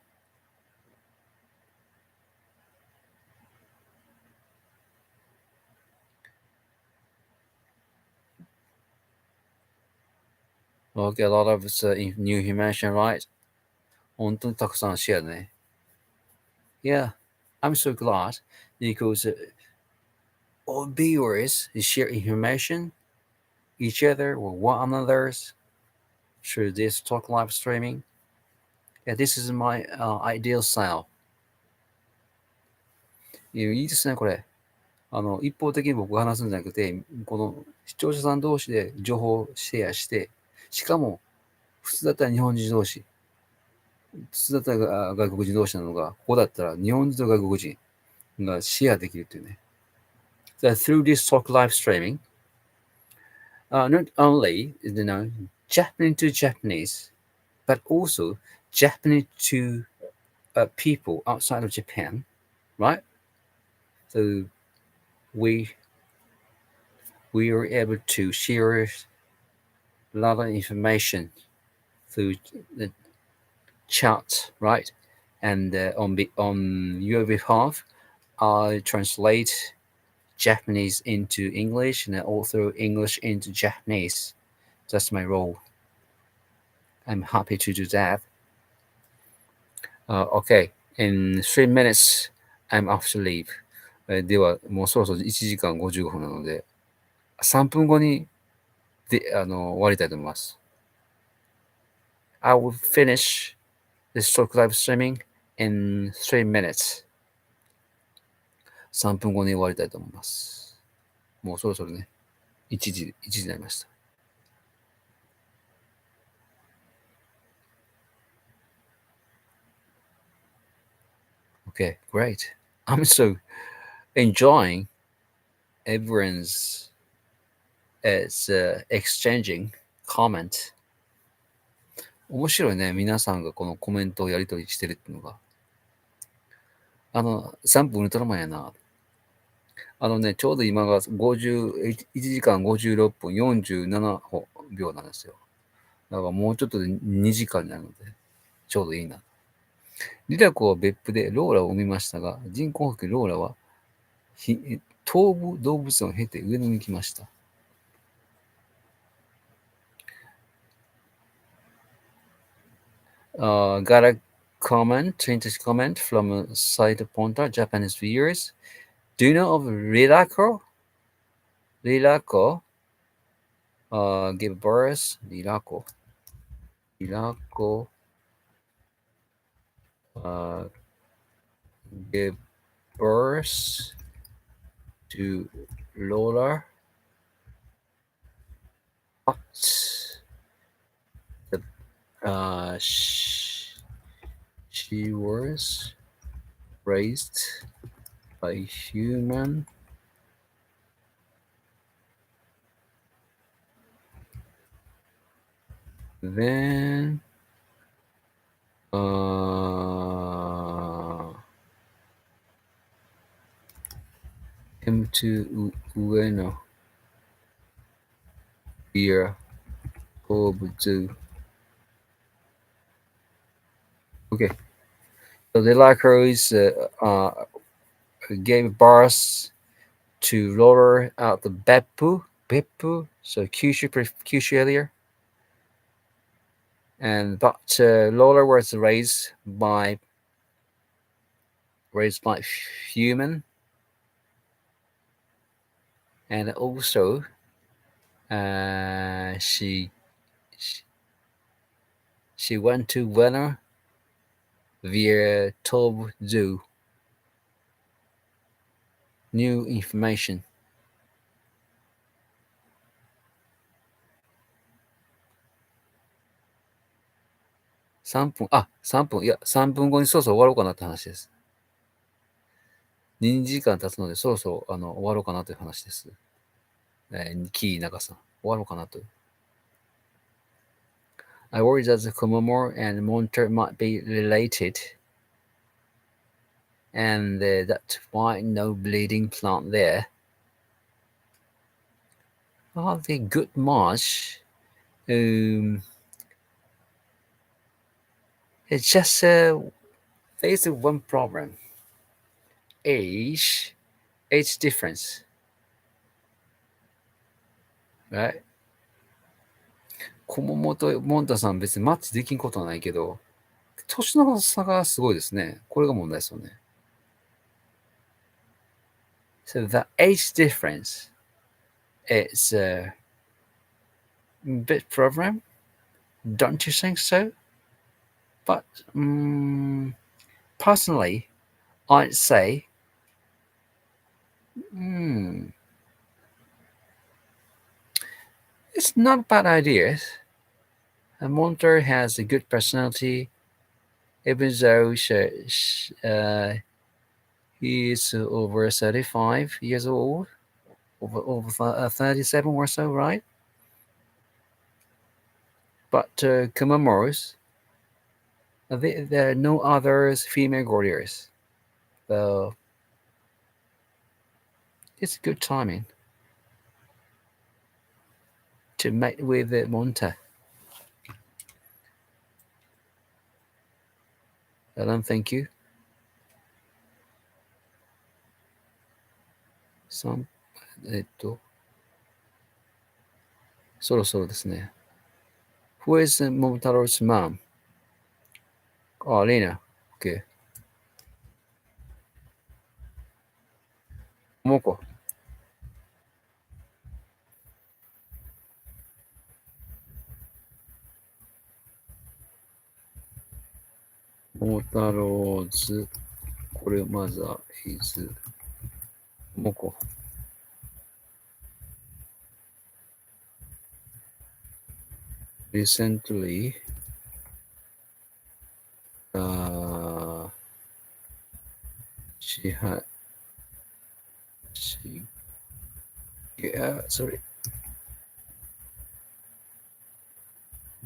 Okay, a lot of new information, right? 本当にたくさんシェアね。Yeah, I'm so glad because all viewers share information, each other or one another's through this talk live streaming. Yeah, this is my ideal style. いいですね、これ。一方的に僕が話すんじゃなくて、この視聴者さん同士で情報をシェアして、しかも、普通だったら日本人同士、普通だったら外国人同士なのが、ここだったら日本人と外国人がシェアできるというね。So through this talk live streaming, not only, Japanese to Japanese, but also Japanese to people outside of Japan, right? So we are able to share a lot of information through the chat, right? And on your behalf, I translate Japanese into English and also English into Japanese. That's my role. I'm happy to do that. Okay, in 3 minutes, I'm off to leave. では、もうそろそろ1時間55分なので、3分後に終わりたいと思います。I will finish this talk live streaming in 3 minutes. 3分後に終わりたいと思います。もうそろそろね、1時になりました。Okay, great. I'm so enjoying everyone's exchanging comment. 面白いね。皆さんがこのコメントをやり取りしてるっていうのが。3分ウルトラマンやな。ちょうど今が1時間56分47秒なんですよ。だからもうちょっとで2時間になるので、ちょうどいいな。リラコは別府でローラを産みましたが、人工哺育ローラは東武動物園を経て上野に来ました。Got a interesting comment from a side Ponta, Japanese viewers. Do you know of Rirako? Rirako gave birth. Rirako gave birth to Lola. But she was raised by human. Then came to Ueno via Kyoto Zoo. Okay, so the Lacroix gave birth to Lola out the Beppu, so Kyushu area. But Lola was raised by human, and also she went to Vienna via Kyoto Zoo. New information. 3分、いや、3分後にそろそろ終わろうかなって話です。2時間経つので、そろそろ終わろうかなという話です。キー長さん、終わろうかなと。I worry that the Komomo and Monter might be related, and that's why no bleeding plant there. Are they good much? It's just there's one problem. Age difference. Right? コモモとモンタさん別にマッチできんことはないけど、年の差がすごいですね。これが問題ですよね。So the age difference is a bit problem. Don't you think so? But personally, I'd say It's not bad ideas. Monter has a good personality, even though he is over 35 years old, over 37 or so, right? But commemorates there are no other female gorillas. So it's good timing to mate with Monta. Alan, thank you. そろそろですね。Who is Momotaro's mom? Oh, Lena. Okay. もこ。Momotaro's これまずは is もこ。Recently, she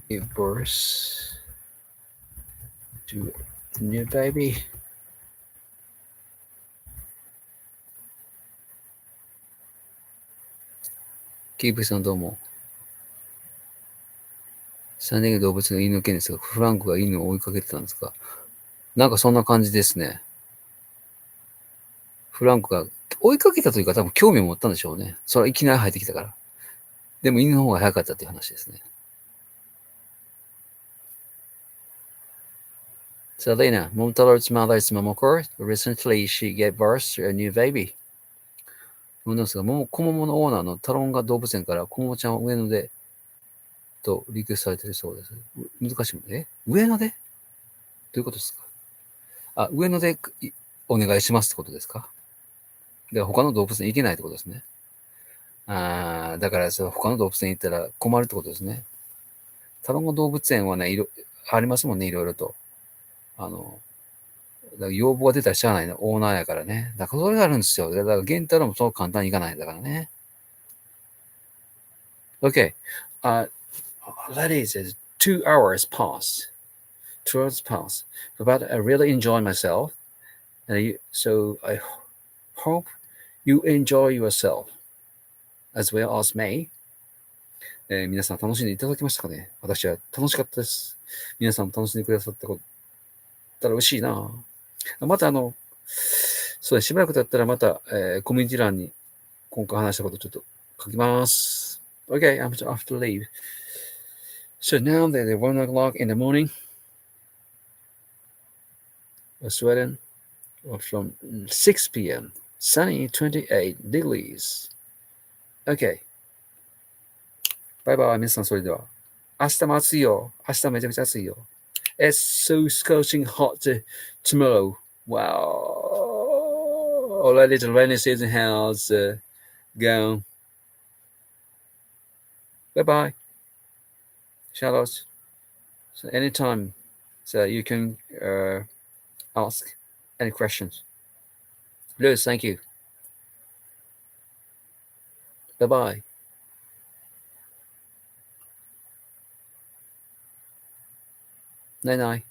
gave birth to a new baby. キープさんどうも。3人の動物の犬の件ですが、フランクが犬を追いかけてたんですか？なんかそんな感じですね。フランクが追いかけたというか多分興味を持ったんでしょうね。それはいきなり入ってきたから。でも犬の方が早かったっていう話ですね。Selena, Momotoro's mother is Momoko. Recently, she gave birth to a new baby. コモモのオーナーのタロンが動物園からコモモちゃんを上野でとリクエストされているそうです。難しいもんね。上野でどういうことですか？あ、上野でお願いしますってことですか？で他の動物園行けないってことですね。だから他の動物園行ったら困るってことですね。タロンゴ動物園はね、ありますもんね、いろいろと。だから要望が出たらしゃあないの、オーナーやからね。だからそれがあるんですよ。だからゲンタロもそう簡単にいかないんだからね。Okay. Ladies, 2 hours passed. 2 hours passed. But I really enjoy myself. So I hope you enjoy yourself as well as me. 皆さん楽しんでいただけましたかね？私は楽しかったです。皆さんも楽しんでくださったことだったら嬉しいな。またそうです。しばらく経ったらまた、コミュニティ欄に今回話したことちょっと書きます。Okay, I'm off to leave. So now that it's 1 o'clock in the morning, Sweden, from 6 p.m. Sunny 28 degrees. Okay. バイバイ。皆さん、それでは。明日も暑いよ。明日めちゃくちゃ暑いよ。It's so scorching hot tomorrow. Wow. Already the rainy season has gone. Bye-bye. Charlotte. So anytime, so you can ask any questions. Lewis, thank you. Bye-bye. Night-night.